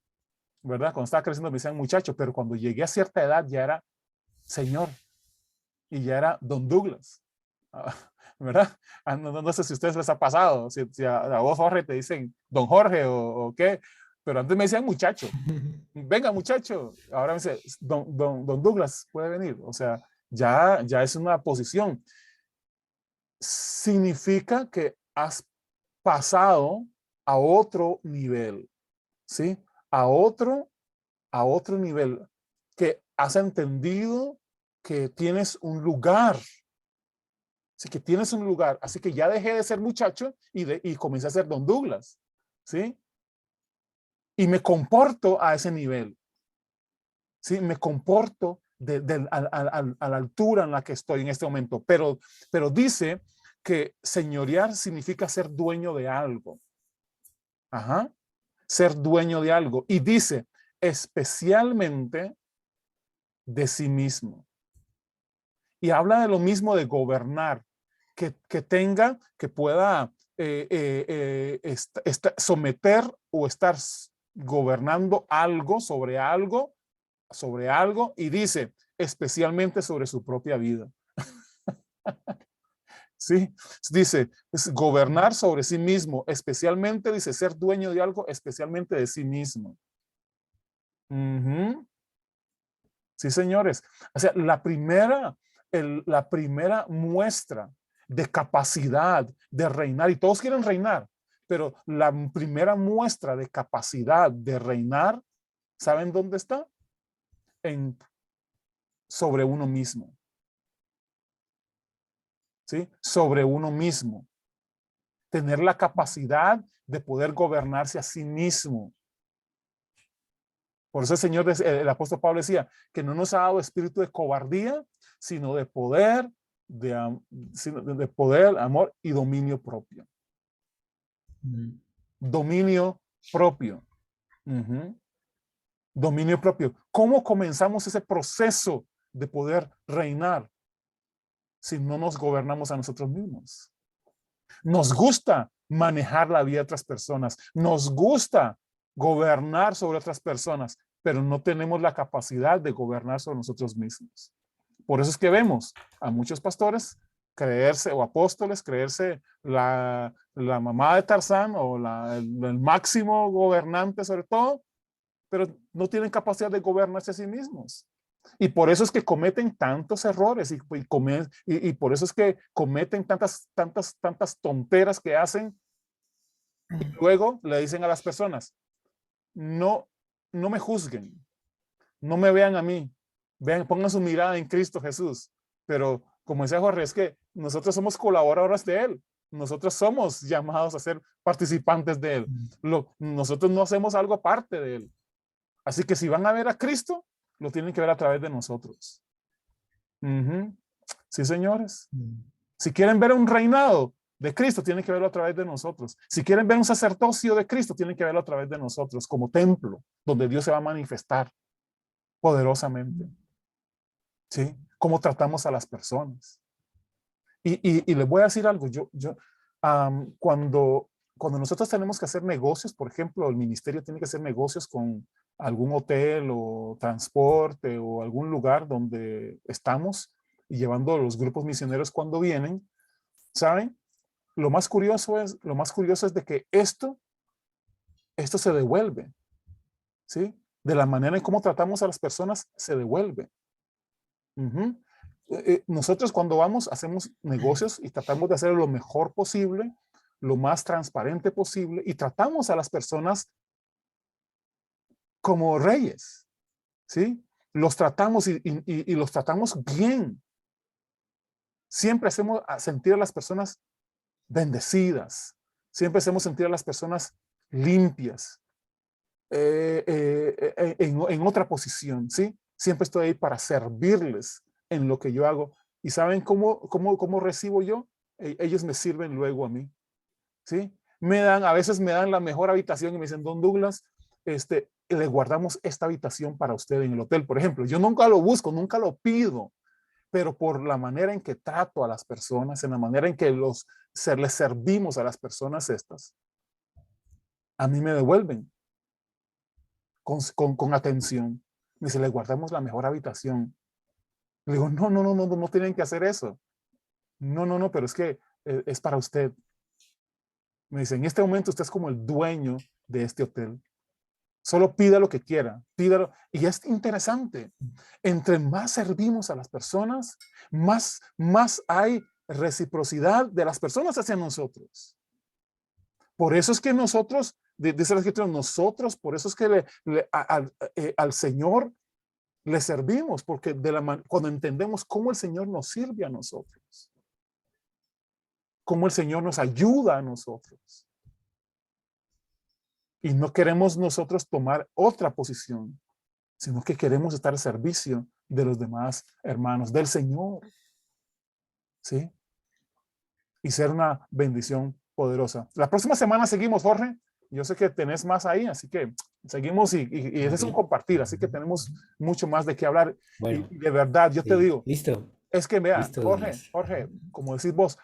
¿verdad? Cuando estaba creciendo me decían muchacho, pero cuando llegué a cierta edad ya era señor y ya era Don Douglas. ¿Verdad? No sé si a ustedes les ha pasado, si a vos, Jorge, te dicen Don Jorge o qué, pero antes me decían muchacho. Venga, muchacho. Ahora me dice don Douglas, puede venir. O sea, ya es una posición. Significa que has pasado a otro nivel, ¿sí? A otro nivel, que has entendido que tienes un lugar Así que tienes un lugar. Así que ya dejé de ser muchacho y comencé a ser Don Douglas. ¿Sí? Y me comporto a ese nivel. ¿Sí? Me comporto a la altura en la que estoy en este momento. Pero dice que señorear significa ser dueño de algo. Ajá. Ser dueño de algo. Y dice, especialmente de sí mismo. Y habla de lo mismo de gobernar, que pueda someter o estar gobernando algo, sobre algo, y dice, especialmente sobre su propia vida. Sí, dice, es gobernar sobre sí mismo, especialmente, dice, ser dueño de algo, especialmente de sí mismo. Sí, señores. O sea, la primera muestra de capacidad de reinar, y todos quieren reinar, pero la primera muestra de capacidad de reinar, ¿saben dónde está? Sobre uno mismo. ¿Sí? Sobre uno mismo. Tener la capacidad de poder gobernarse a sí mismo. Por eso el apóstol Pablo decía que no nos ha dado espíritu de cobardía, sino de poder, de poder, amor y dominio propio. Dominio propio. Dominio propio. ¿Cómo comenzamos ese proceso de poder reinar si no nos gobernamos a nosotros mismos? Nos gusta manejar la vida de otras personas. Nos gusta gobernar sobre otras personas, pero no tenemos la capacidad de gobernar sobre nosotros mismos. Por eso es que vemos a muchos pastores creerse, o apóstoles, creerse la mamá de Tarzán o el máximo gobernante sobre todo, pero no tienen capacidad de gobernarse a sí mismos. Y por eso es que cometen tantos errores y por eso es que cometen tantas tonteras que hacen. Y luego le dicen a las personas, no, no me juzguen, no me vean a mí, pongan su mirada en Cristo Jesús. Pero como decía Jorge, es que nosotros somos colaboradores de Él. Nosotros somos llamados a ser participantes de Él. Nosotros no hacemos algo aparte de Él. Así que si van a ver a Cristo, lo tienen que ver a través de nosotros. Sí, señores. Si quieren ver un reinado de Cristo, tienen que verlo a través de nosotros. Si quieren ver un sacerdocio de Cristo, tienen que verlo a través de nosotros, como templo, donde Dios se va a manifestar poderosamente. ¿Sí? Cómo tratamos a las personas. Y les voy a decir algo. Cuando nosotros tenemos que hacer negocios, por ejemplo, el ministerio tiene que hacer negocios con algún hotel o transporte o algún lugar donde estamos y llevando los grupos misioneros cuando vienen, ¿saben? Lo más curioso es de que esto se devuelve, ¿sí? De la manera en cómo tratamos a las personas, se devuelve. Nosotros cuando vamos, hacemos negocios y tratamos de hacer lo mejor posible, lo más transparente posible, y tratamos a las personas como reyes, ¿sí? Los tratamos y los tratamos bien. Siempre hacemos sentir a las personas bendecidas. Siempre hacemos sentir a las personas limpias, en otra posición, ¿sí? Siempre estoy ahí para servirles en lo que yo hago. ¿Y saben cómo recibo yo? Ellos me sirven luego a mí, ¿sí? A veces me dan la mejor habitación y me dicen, Don Douglas, le guardamos esta habitación para usted en el hotel, por ejemplo. Yo nunca lo busco, nunca lo pido, pero por la manera en que trato a las personas, en la manera en que les servimos a las personas estas, a mí me devuelven con atención. Me dice, le guardamos la mejor habitación. Le digo, no tienen que hacer eso. No, pero es que es para usted. Me dice, en este momento usted es como el dueño de este hotel. Solo pida lo que quiera, pídalo. Y es interesante. Entre más servimos a las personas, más hay reciprocidad de las personas hacia nosotros. Por eso es que nosotros, dice la escritura, por eso es que al Señor le servimos, porque cuando entendemos cómo el Señor nos sirve a nosotros. cómo el Señor nos ayuda a nosotros. Y no queremos nosotros tomar otra posición, sino que queremos estar al servicio de los demás hermanos, del Señor. ¿Sí? Y ser una bendición poderosa. La próxima semana seguimos, Jorge. Yo sé que tenés más ahí, así que seguimos y ese es un compartir, así que tenemos mucho más de qué hablar. Bueno, Y de verdad, yo te sí, digo, listo, es que vea, listo, Jorge, Douglas. como decís vos,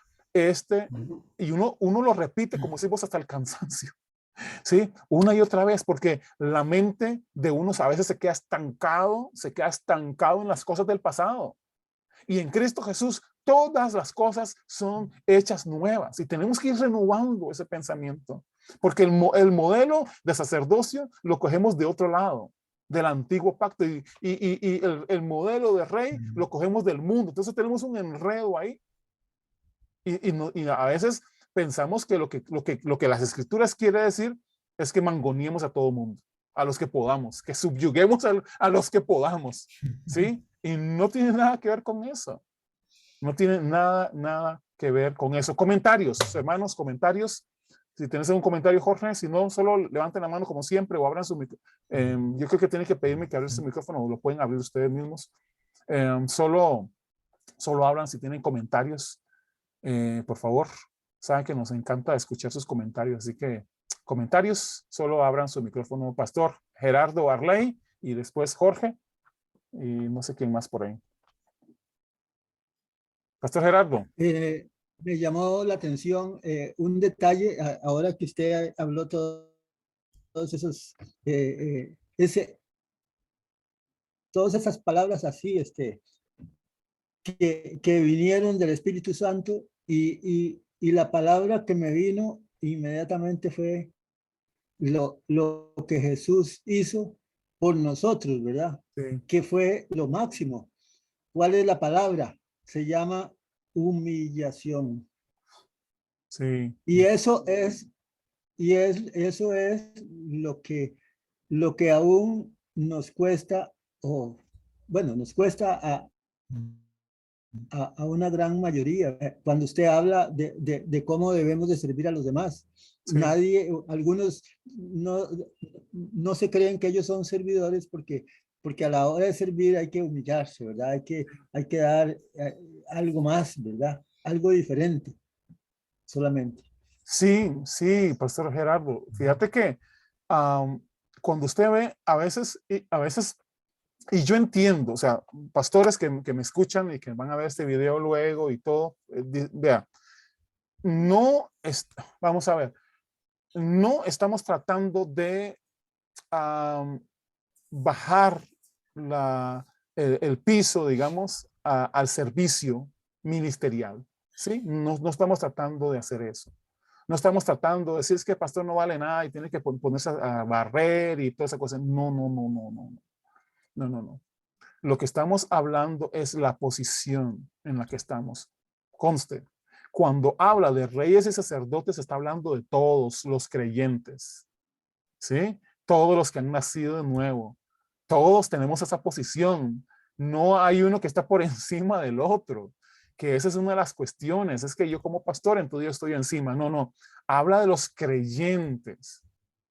y uno lo repite, como decís vos, hasta el cansancio. ¿Sí? Una y otra vez, porque la mente de unos a veces se queda estancado en las cosas del pasado. Y en Cristo Jesús todas las cosas son hechas nuevas y tenemos que ir renovando ese pensamiento, porque el modelo de sacerdocio lo cogemos de otro lado, del antiguo pacto, y el modelo de rey lo cogemos del mundo. Entonces tenemos un enredo ahí y a veces pensamos que lo que las escrituras quiere decir es que mangonemos a todo mundo, a los que podamos, que subyuguemos a los que podamos, ¿sí? Y no tiene nada que ver con eso. No tiene nada que ver con eso. Comentarios, hermanos, comentarios. Si tienes un comentario, Jorge, si no, solo levanten la mano como siempre o abran su micrófono. Yo creo que tienen que pedirme que abra su micrófono o lo pueden abrir ustedes mismos. Solo hablan si tienen comentarios. Por favor, saben que nos encanta escuchar sus comentarios, así que comentarios, solo abran su micrófono. Pastor Gerardo Arley y después Jorge y no sé quién más por ahí. Pastor Gerardo. Me llamó la atención un detalle, ahora que usted habló todos esos, todas esas palabras así, que vinieron del Espíritu Santo y la palabra que me vino inmediatamente fue lo que Jesús hizo por nosotros, ¿verdad? Sí. Que fue lo máximo. ¿Cuál es la palabra? Se llama humillación. Sí. Y eso es lo que aún nos cuesta, o bueno, nos cuesta a una gran mayoría. Cuando usted habla de cómo debemos de servir a los demás, Sí. Algunos no se creen que ellos son servidores porque a la hora de servir hay que humillarse, ¿verdad? Hay que dar algo más, ¿verdad? Algo diferente, solamente. Sí, Pastor Gerardo. Fíjate que cuando usted ve, a veces, y yo entiendo, o sea, pastores que me escuchan y que van a ver este video luego y todo, vea, vamos a ver, no estamos tratando de bajar el piso, digamos, al servicio ministerial, ¿sí? No estamos tratando de hacer eso. No estamos tratando de decir es que el pastor no vale nada y tiene que ponerse a barrer y toda esa cosa. No. Lo que estamos hablando es la posición en la que estamos. Conste, cuando habla de reyes y sacerdotes, está hablando de todos los creyentes, ¿sí? Todos los que han nacido de nuevo. Todos tenemos esa posición. No hay uno que está por encima del otro, que esa es una de las cuestiones. Es que yo como pastor, entonces yo estoy encima. No. Habla de los creyentes,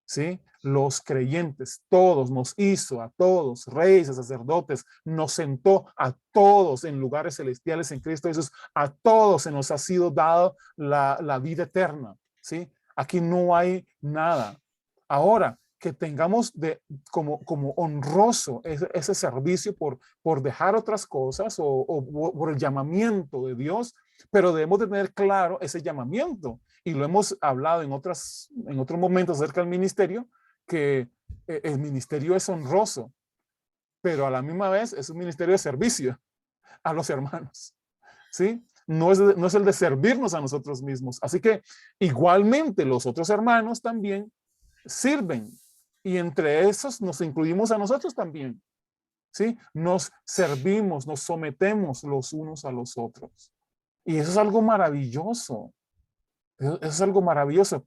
¿sí? Los creyentes, todos, nos hizo a todos, reyes, sacerdotes, nos sentó a todos en lugares celestiales en Cristo Jesús. A todos se nos ha sido dado la vida eterna, ¿sí? Aquí no hay nada. Ahora, que tengamos como honroso ese servicio por dejar otras cosas o por el llamamiento de Dios, pero debemos de tener claro ese llamamiento. Y lo hemos hablado en otros momentos acerca del ministerio, que el ministerio es honroso, pero a la misma vez es un ministerio de servicio a los hermanos, ¿sí? No es el de servirnos a nosotros mismos. Así que igualmente los otros hermanos también sirven. Y entre esos nos incluimos a nosotros también, ¿sí? Nos servimos, nos sometemos los unos a los otros. Y eso es algo maravilloso. Eso es algo maravilloso.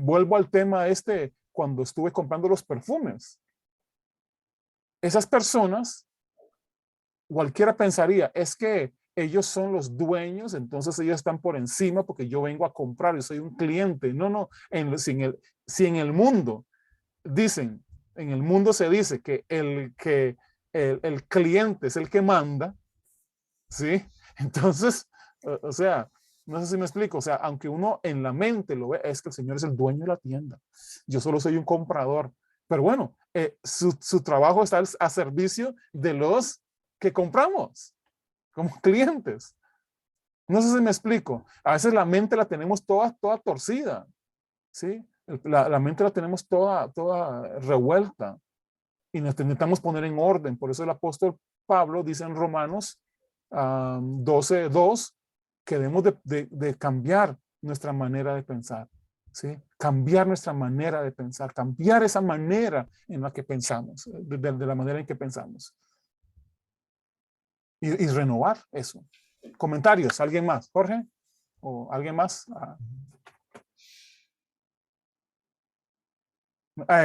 Vuelvo al tema cuando estuve comprando los perfumes. Esas personas, cualquiera pensaría, es que ellos son los dueños, entonces ellos están por encima porque yo vengo a comprar, yo soy un cliente. No, no, si en el mundo dicen, en el mundo se dice que el cliente es el que manda, ¿sí? Entonces, o sea, no sé si me explico, o sea, aunque uno en la mente lo ve, es que el Señor es el dueño de la tienda, yo solo soy un comprador, pero bueno, su trabajo está a servicio de los que compramos como clientes. No sé si me explico, a veces la mente la tenemos toda torcida, ¿sí? La mente la tenemos toda revuelta y nos intentamos poner en orden. Por eso el apóstol Pablo dice en Romanos 12:2 que debemos de cambiar nuestra manera de pensar, ¿sí? Cambiar nuestra manera de pensar, cambiar esa manera en la que pensamos, de la manera en que pensamos. Y renovar eso. Comentarios, ¿alguien más? ¿Jorge? ¿O alguien más?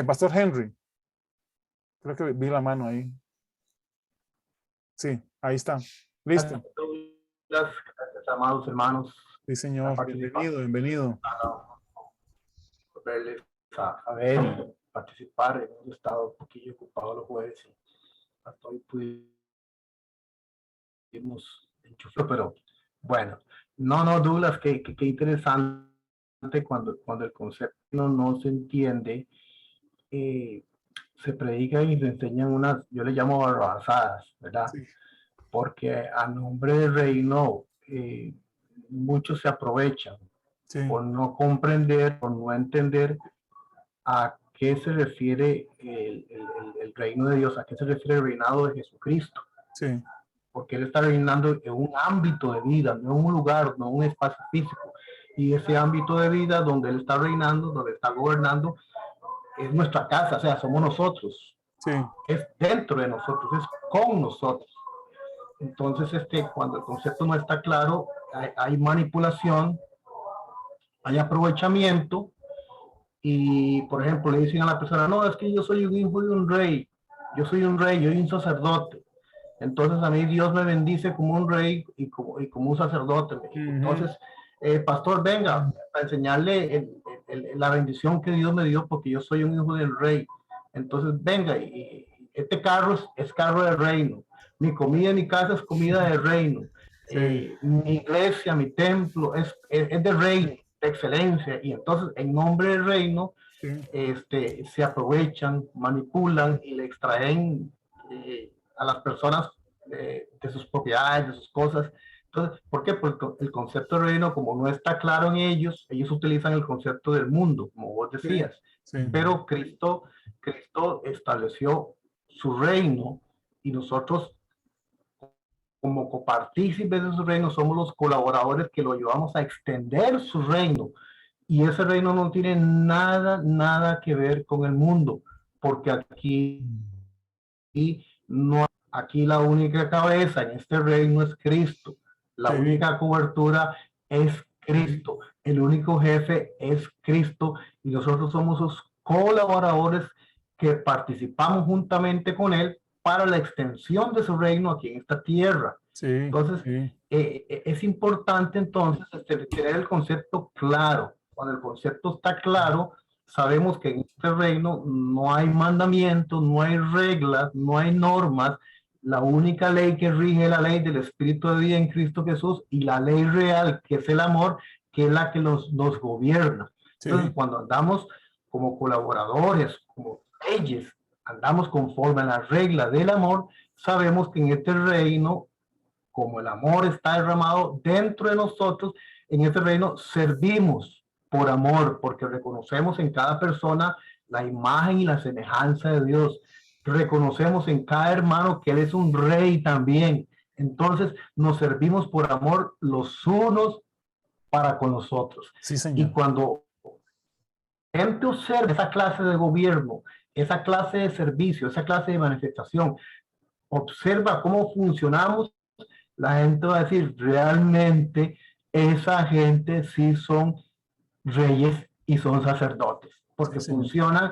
Pastor Henry. Creo que vi la mano ahí. Sí, ahí está. Listo. Gracias, amados hermanos. Sí, señor. Bienvenido, bienvenido. Verles a ver y participar. Hemos estado un poquillo ocupados los jueves y hasta hoy pudimos enchufar, pero bueno. No, Douglas, qué interesante cuando el concepto no se entiende. Se predican y se enseñan unas, yo le llamo barrabasadas, ¿verdad? Sí. Porque a nombre del reino muchos se aprovechan Sí. por no comprender, por no entender a qué se refiere el reino de Dios, a qué se refiere el reinado de Jesucristo. Sí. Porque Él está reinando en un ámbito de vida, no en un lugar, no en un espacio físico. Y ese ámbito de vida donde Él está reinando, donde está gobernando, es nuestra casa, o sea, somos nosotros. Sí. Es dentro de nosotros, es con nosotros. Entonces, cuando el concepto no está claro, hay manipulación, hay aprovechamiento y, por ejemplo, le dicen a la persona, no, es que yo soy un hijo de un rey, yo soy un sacerdote. Entonces a mí Dios me bendice como un rey y como un sacerdote. Entonces, pastor, venga a enseñarle la bendición que Dios me dio porque yo soy un hijo del rey. Entonces, venga, y este carro es carro del reino. Mi comida en mi casa es comida del reino. Sí. Mi iglesia, mi templo es del reino, de excelencia. Y entonces, en nombre del reino, Sí. se aprovechan, manipulan y le extraen a las personas de sus propiedades, de sus cosas. Entonces, ¿por qué? Porque el concepto de reino, como no está claro en ellos utilizan el concepto del mundo, como vos decías. Sí. Pero Cristo estableció su reino y nosotros, como copartícipes de su reino, somos los colaboradores que lo ayudamos a extender su reino. Y ese reino no tiene nada que ver con el mundo, porque aquí la única cabeza en este reino es Cristo. La única cobertura es Cristo. El único jefe es Cristo y nosotros somos los colaboradores que participamos juntamente con Él para la extensión de su reino aquí en esta tierra. Sí. Entonces, Sí. es importante entonces tener el concepto claro. Cuando el concepto está claro, sabemos que en este reino no hay mandamientos, no hay reglas, no hay normas. La única ley que rige es la ley del Espíritu de vida en Cristo Jesús y la ley real, que es el amor, que es la que nos gobierna. Sí. Entonces, cuando andamos como colaboradores, como leyes, andamos conforme a las reglas del amor, sabemos que en este reino, como el amor está derramado dentro de nosotros, en este reino servimos por amor, porque reconocemos en cada persona la imagen y la semejanza de Dios. Reconocemos en cada hermano que Él es un rey también. Entonces nos servimos por amor los unos para con los otros. Sí, señor. Y cuando gente observa esa clase de gobierno, esa clase de servicio, esa clase de manifestación, observa cómo funcionamos, la gente va a decir, realmente esa gente sí son reyes y son sacerdotes, porque Sí, señor. funcionan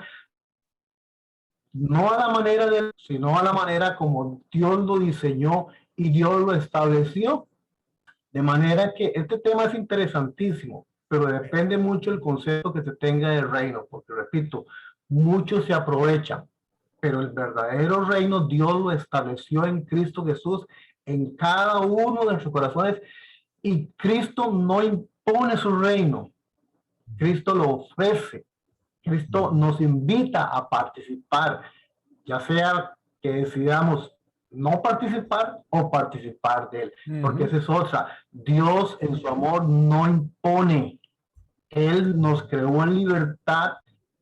no a la manera sino a la manera como Dios lo diseñó y Dios lo estableció De manera que este tema es interesantísimo, pero depende mucho el concepto que se tenga del reino, porque repito, muchos se aprovechan, pero el verdadero reino Dios lo estableció en Cristo Jesús en cada uno de nuestros corazones, y Cristo no impone su reino, Cristo lo ofrece, Cristo nos invita a participar, ya sea que decidamos no participar o participar de él, porque esa es otra. Dios en su amor no impone, él nos creó en libertad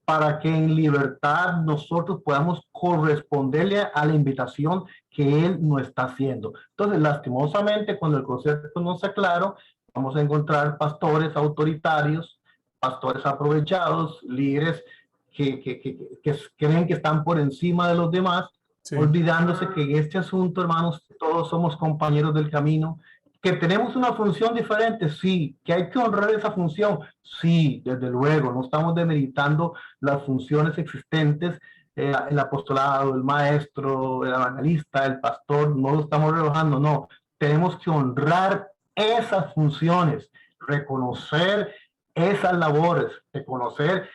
para que en libertad nosotros podamos corresponderle a la invitación que él nos está haciendo. Entonces, lastimosamente, cuando el concepto no está claro, vamos a encontrar pastores autoritarios, pastores aprovechados, líderes que creen que están por encima de los demás, sí, olvidándose que en este asunto, hermanos, todos somos compañeros del camino, que tenemos una función diferente, sí, que hay que honrar esa función, sí, desde luego, no estamos demeritando las funciones existentes, el apostolado, el maestro, el evangelista, el pastor, no lo estamos rebajando, no, tenemos que honrar esas funciones, reconocer esas labores, reconocer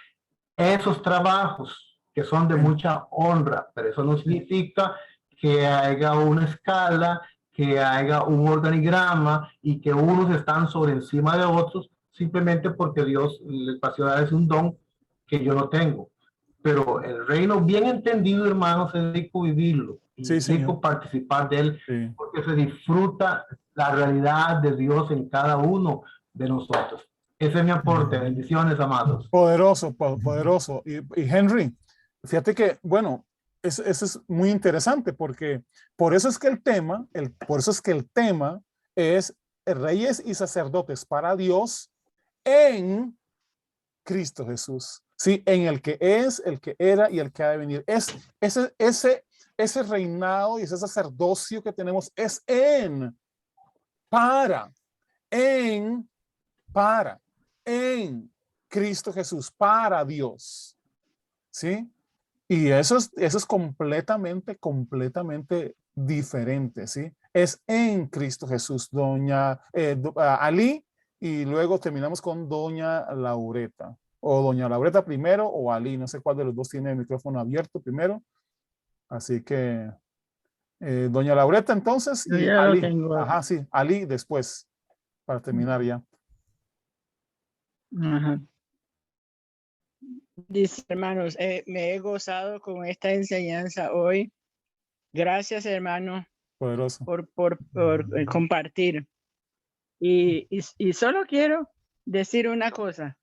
esos trabajos que son de mucha honra, pero eso no significa que haya una escala, que haya un organigrama y que unos están sobre encima de otros simplemente porque Dios les pasó a dar un don que yo no tengo. Pero el reino bien entendido, hermanos, es rico vivirlo y Sí, rico participar de él, sí, porque se disfruta la realidad de Dios en cada uno de nosotros. Ese es mi aporte. Bendiciones, amados. Poderoso, poderoso. Y Henry, fíjate que, bueno, eso es muy interesante porque por eso es que el tema es reyes y sacerdotes para Dios en Cristo Jesús. Sí, en el que es, el que era y el que ha de venir. Ese reinado y ese sacerdocio que tenemos es para en Cristo Jesús, para Dios. ¿Sí? Y eso es completamente diferente, ¿sí? Es en Cristo Jesús, doña Ali, y luego terminamos con doña Laureta. O doña Laureta primero o Ali, no sé cuál de los dos tiene el micrófono abierto primero. Así que doña Laureta entonces y Ali. Ajá, sí, Ali después, para terminar ya. Ajá. Dice, hermanos, me he gozado con esta enseñanza hoy. Gracias, hermano, poderoso, por compartir. Y solo quiero decir una cosa.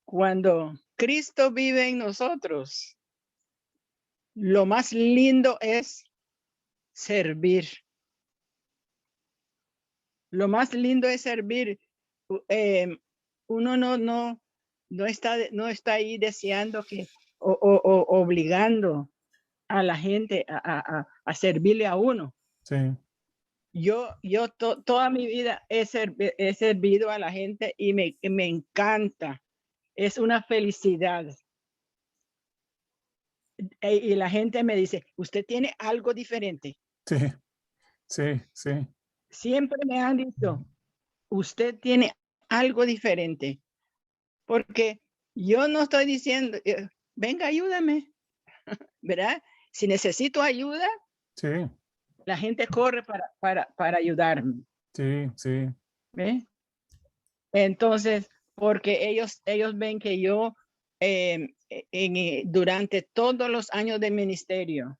Cuando Cristo vive en nosotros, lo más lindo es servir. Lo más lindo es servir. Uno no está ahí deseando que o obligando a la gente a servirle a uno. Sí. Yo toda mi vida he servido a la gente y me encanta. Es una felicidad. Y la gente me dice, ¿usted tiene algo diferente? Sí, sí, sí. Siempre me han dicho, usted tiene algo diferente. Porque yo no estoy diciendo, venga, ayúdame, ¿verdad? Si necesito ayuda, sí, la gente corre para ayudarme. Sí, sí. ¿Ve? Entonces, porque ellos ven que yo durante todos los años de ministerio,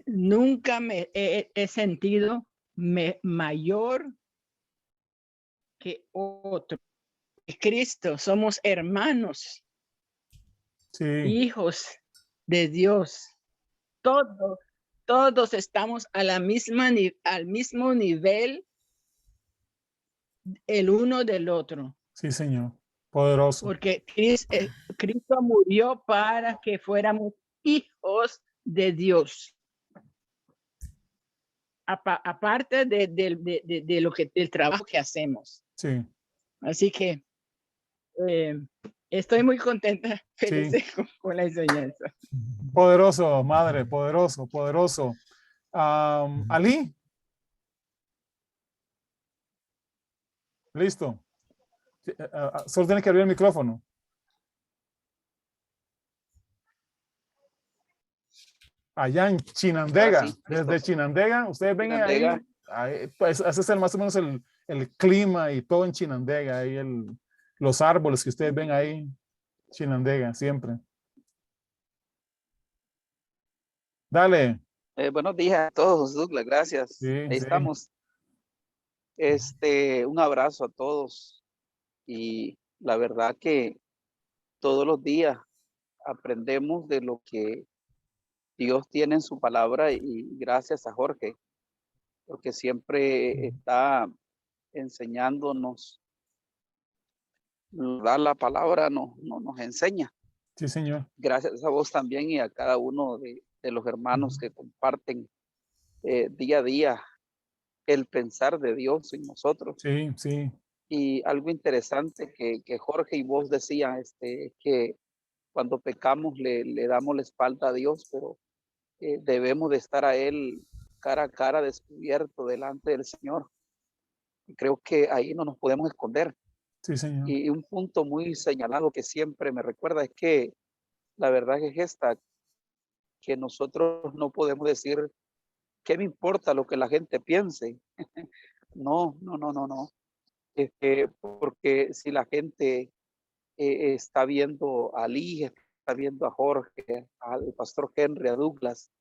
nunca me he sentido mayor que otro. Cristo, somos hermanos, Sí. hijos de Dios. Todos estamos al mismo nivel el uno del otro. Sí, Señor. Poderoso. Porque Cristo murió para que fuéramos hijos de Dios. Aparte de lo que del trabajo que hacemos. Sí. Así que estoy muy contenta, feliz con la enseñanza. Poderoso, madre, poderoso. Ali. Listo. Solo tiene que abrir el micrófono. Allá en Chinandega, Ahora sí, desde listo. Chinandega, ustedes ven Chinandega. ahí, pues ese es más o menos el clima y todo en Chinandega, ahí los árboles que ustedes ven ahí, Chinandega, siempre. Dale. Buenos días a todos, Douglas, gracias. Sí, Ahí sí. estamos. Un abrazo a todos y la verdad que todos los días aprendemos de lo que Dios tiene en su palabra y gracias a Jorge, porque siempre está enseñándonos, da la palabra, nos enseña. Sí, señor. Gracias a vos también y a cada uno de los hermanos que comparten día a día el pensar de Dios en nosotros. Sí, sí. Y algo interesante que Jorge y vos decían, que cuando pecamos le damos la espalda a Dios, pero debemos de estar a Él cara a cara, descubierto delante del Señor. Y creo que ahí no nos podemos esconder. Sí, señor. Y un punto muy señalado que siempre me recuerda es que la verdad es esta, que nosotros no podemos decir, ¿qué me importa lo que la gente piense? No, no, no, no, no. Porque si la gente está viendo a Lee, está viendo a Jorge, al pastor Henry, a Douglas,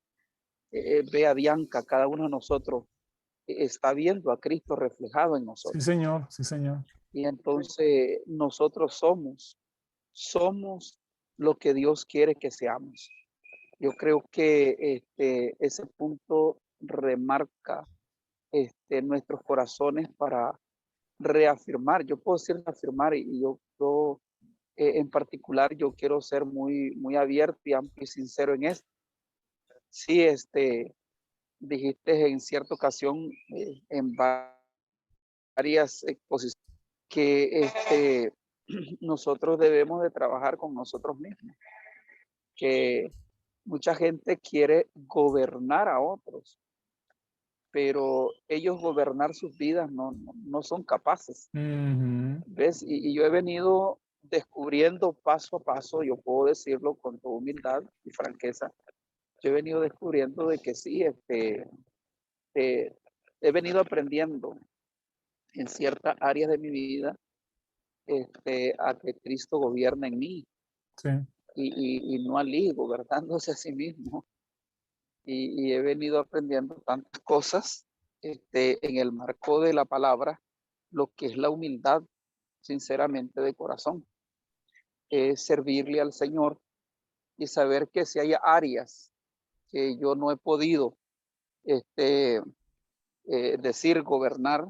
ve a Bianca, cada uno de nosotros está viendo a Cristo reflejado en Sí, nosotros. señor. Sí, señor. Y entonces nosotros somos lo que Dios quiere que seamos. Yo creo que ese punto remarca nuestros corazones para reafirmar. Yo puedo decir reafirmar y yo en particular yo quiero ser muy, muy abierto y amplio y sincero en esto. Sí, dijiste en cierta ocasión en varias exposiciones que nosotros debemos de trabajar con nosotros mismos, que mucha gente quiere gobernar a otros, pero ellos gobernar sus vidas no son capaces. ¿Ves? Y yo he venido descubriendo paso a paso, yo puedo decirlo con toda humildad y franqueza, yo he venido descubriendo de que sí, he venido aprendiendo en ciertas áreas de mi vida a que Cristo gobierna en mí Sí. y no al hijo, gobernándose a sí mismo. Y he venido aprendiendo tantas cosas en el marco de la palabra, lo que es la humildad, sinceramente, de corazón. Es servirle al Señor y saber que si hay áreas que yo no he podido decir gobernar,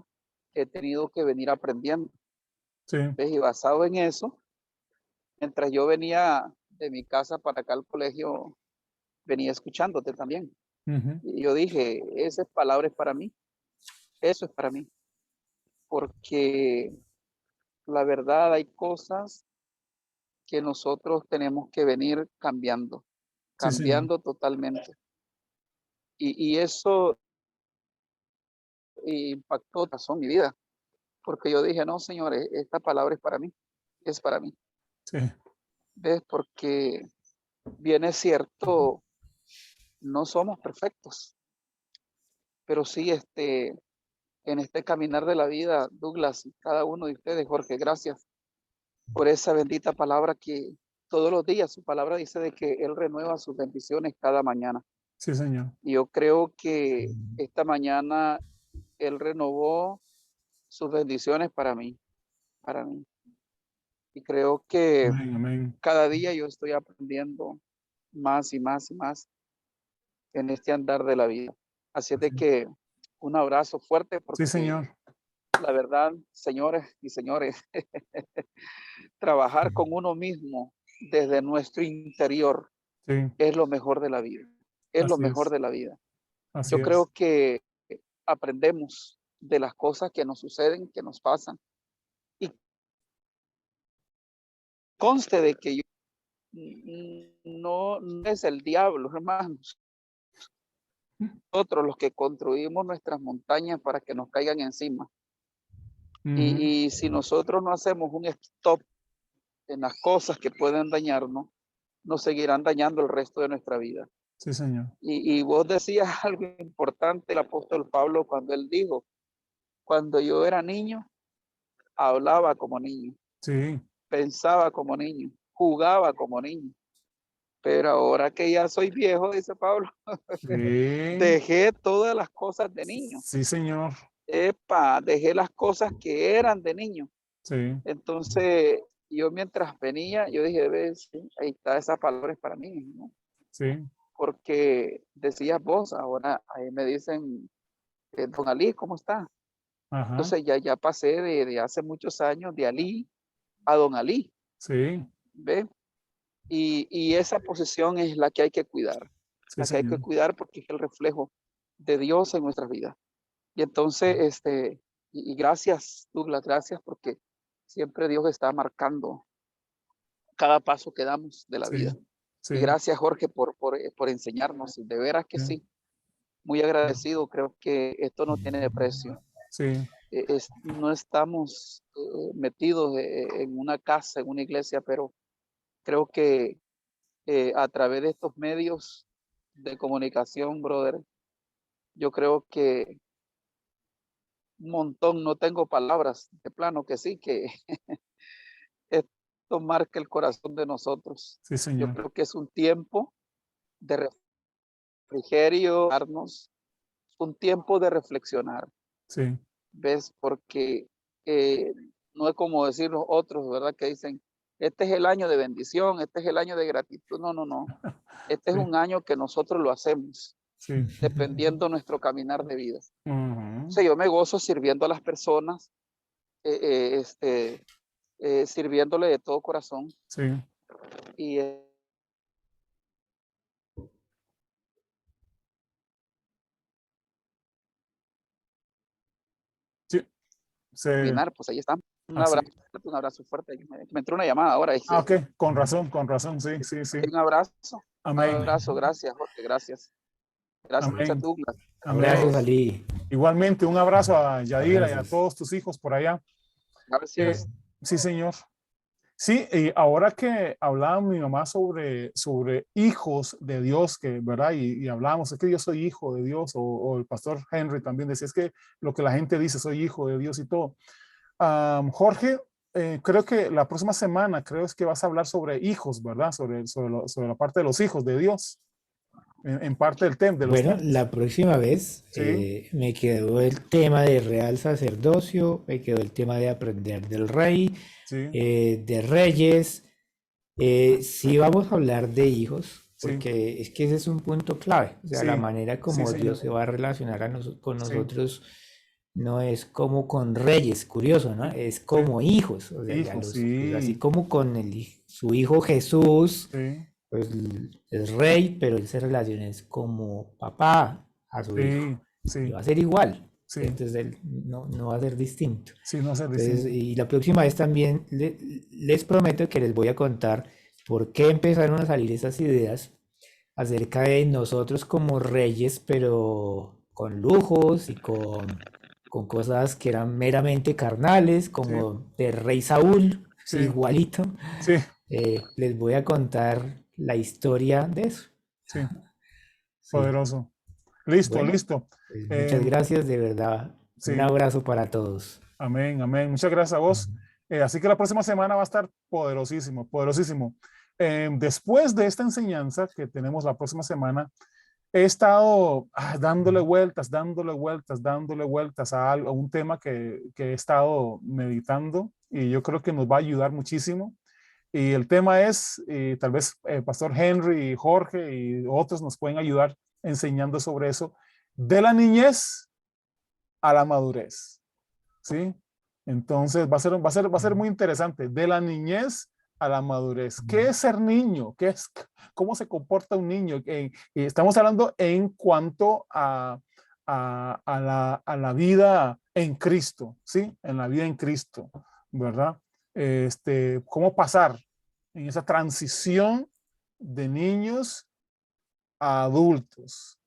he tenido que venir aprendiendo. Sí. ¿Ves? Y basado en eso, mientras yo venía de mi casa para acá al colegio, venía escuchándote también. Y yo dije, esa palabra es para mí, eso es para mí, porque la verdad hay cosas que nosotros tenemos que venir cambiando, Sí, señor. cambiando totalmente. Y eso impactó razón mi vida, porque yo dije, no, señores, esta palabra es para mí, es para mí. Sí. ¿Ves? Porque bien es cierto, no somos perfectos, pero sí en este caminar de la vida, Douglas, y cada uno de ustedes, Jorge, gracias por esa bendita palabra que todos los días su palabra dice de que Él renueva sus bendiciones cada mañana. Sí, señor. Y yo creo que esta mañana Él renovó sus bendiciones para mí, para mí. Y creo que Amén, amén. cada día yo estoy aprendiendo más y más y más en este andar de la vida. Así es de que un abrazo fuerte Sí, porque señor. la verdad, señores y señores, trabajar con uno mismo desde nuestro interior Sí, es lo mejor de la vida. Es lo así mejor es. de la vida. Así Yo es. creo que aprendemos de las cosas que nos suceden, que nos pasan. Y conste de que yo no es el diablo, hermanos. Nosotros los que construimos nuestras montañas para que nos caigan encima. Y si nosotros no hacemos un stop en las cosas que pueden dañarnos, nos seguirán dañando el resto de nuestra vida. Sí, Señor. Y vos decías algo importante, el apóstol Pablo, cuando él dijo, cuando yo era niño, hablaba como niño, Sí, pensaba como niño, jugaba como niño. Pero ahora que ya soy viejo, dice Pablo, sí, dejé todas las cosas de niño. sí, Señor. Epa, dejé las cosas que eran de niño. Sí, Entonces, yo mientras venía, yo dije, ves, sí, ahí está, esa palabra es para mí, ¿no? sí. Porque decías vos, ahora ahí me dicen, don Ali, ¿cómo está? Ajá. Entonces ya pasé de hace muchos años de Ali a don Ali, Sí, ¿ves? Y esa posición es la que hay que cuidar, sí, la que hay que Señor. cuidar porque es el reflejo de Dios en nuestras vidas. Y entonces, y gracias, Douglas, gracias porque siempre Dios está marcando cada paso que damos de la Sí, vida. sí, Y gracias, Jorge, por enseñarnos. De veras que sí, sí, muy agradecido. Creo que esto no tiene precio. sí, No estamos metidos en una casa, en una iglesia, pero creo que a través de estos medios de comunicación, brother, yo creo que un montón, no tengo palabras, de plano que sí, que esto marca el corazón de nosotros. sí, Yo Señor. creo que es un tiempo de refrigerio, un tiempo de reflexionar, Sí, ¿ves? Porque no es como decir los otros, ¿verdad? Que dicen, este es el año de bendición, este es el año de gratitud. No, no, no. Este es sí, un año que nosotros lo hacemos, sí. dependiendo nuestro caminar de vida. O Ujú. sea, yo me gozo sirviendo a las personas, sirviéndole de todo corazón. Sí, Y sí. Se, terminar, pues ahí está. así. Un abrazo fuerte. Me entró una llamada ahora. Ok, con razón, sí, sí, sí. Un Amén, abrazo, gracias, Jorge, gracias. Gracias, amén, Douglas. amén. Gracias, Todos, Ali. Igualmente, un abrazo a Yadira y a Abrazos. todos tus hijos por allá. Eh, gracias. sí, Señor. Sí, y ahora que hablaba mi mamá sobre hijos de Dios, que, ¿verdad? Y hablábamos, es que yo soy hijo de Dios, o el pastor Henry también decía, es que lo que la gente dice, soy hijo de Dios y todo. Jorge, creo que la próxima semana, creo es que vas a hablar sobre hijos, ¿verdad? Sobre la parte de los hijos de Dios, en parte del tema, de los Bueno, temas. la próxima vez Sí, me quedó el tema de real sacerdocio, me quedó el tema de aprender del rey, sí, de reyes. Sí vamos a hablar de hijos, sí, porque es que ese es un punto clave. O sea, la sí, manera sí, como Dios Señor. se va a relacionar con Sí, nosotros no es como con reyes, curioso, ¿no? Es sí, como hijos. O sea, ya hijos, pues así sí, como con su hijo Jesús, sí, pues es rey, pero él se relaciona es como papá a su hijo. sí, Y sí, va a ser igual. sí, Entonces él no va a ser distinto. sí, no ser Entonces, distinto. y la próxima vez también les prometo que les voy a contar por qué empezaron a salir esas ideas acerca de nosotros como reyes, pero con lujos y con cosas que eran meramente carnales, Sí, como de rey Saúl, sí, sí, igualito. sí, Les voy a contar la historia de eso. sí, Sí, poderoso. Listo, bueno, listo. pues muchas Em, gracias, de verdad. Un sí, abrazo para todos. amén, amén. Muchas gracias a vos. Así que la próxima semana va a estar poderosísimo, poderosísimo. Después de esta enseñanza que tenemos la próxima semana, he estado dándole vueltas, dándole vueltas, dándole vueltas a un tema que he estado meditando y yo creo que nos va a ayudar muchísimo. Y el tema es, tal vez Pastor Henry, Jorge y otros nos pueden ayudar enseñando sobre eso, de la niñez a la madurez. ¿Sí? Entonces va a ser muy interesante, de la niñez a la madurez. ¿Qué es ser niño? ¿Cómo se comporta un niño? Y estamos hablando en cuanto a la vida en Cristo, ¿sí? En la vida en Cristo, ¿verdad? ¿Cómo pasar en esa transición de niños a adultos,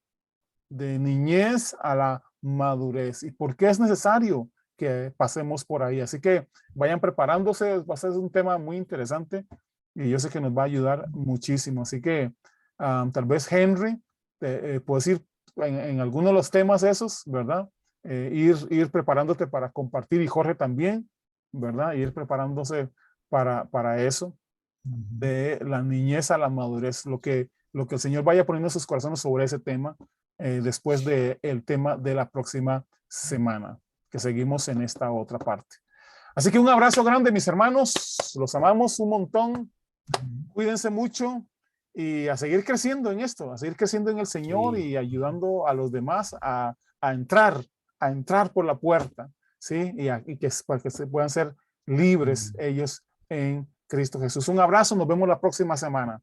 de niñez a la madurez? ¿Y por qué es necesario que pasemos por ahí. Así que vayan preparándose, va a ser un tema muy interesante y yo sé que nos va a ayudar muchísimo. Así que tal vez Henry, puedes ir en algunos de los temas esos, ¿verdad? Ir preparándote para compartir, y Jorge también, ¿verdad? Ir preparándose para eso, de la niñez a la madurez, lo que el Señor vaya poniendo en sus corazones sobre ese tema, después del tema de la próxima semana, que seguimos en esta otra parte. Así que un abrazo grande, mis hermanos, los amamos un montón, cuídense mucho y a seguir creciendo en esto, a seguir creciendo en el Señor y ayudando a los demás a entrar por la puerta, ¿sí? Y que para que se puedan ser libres ellos en Cristo Jesús. Un abrazo, nos vemos la próxima semana.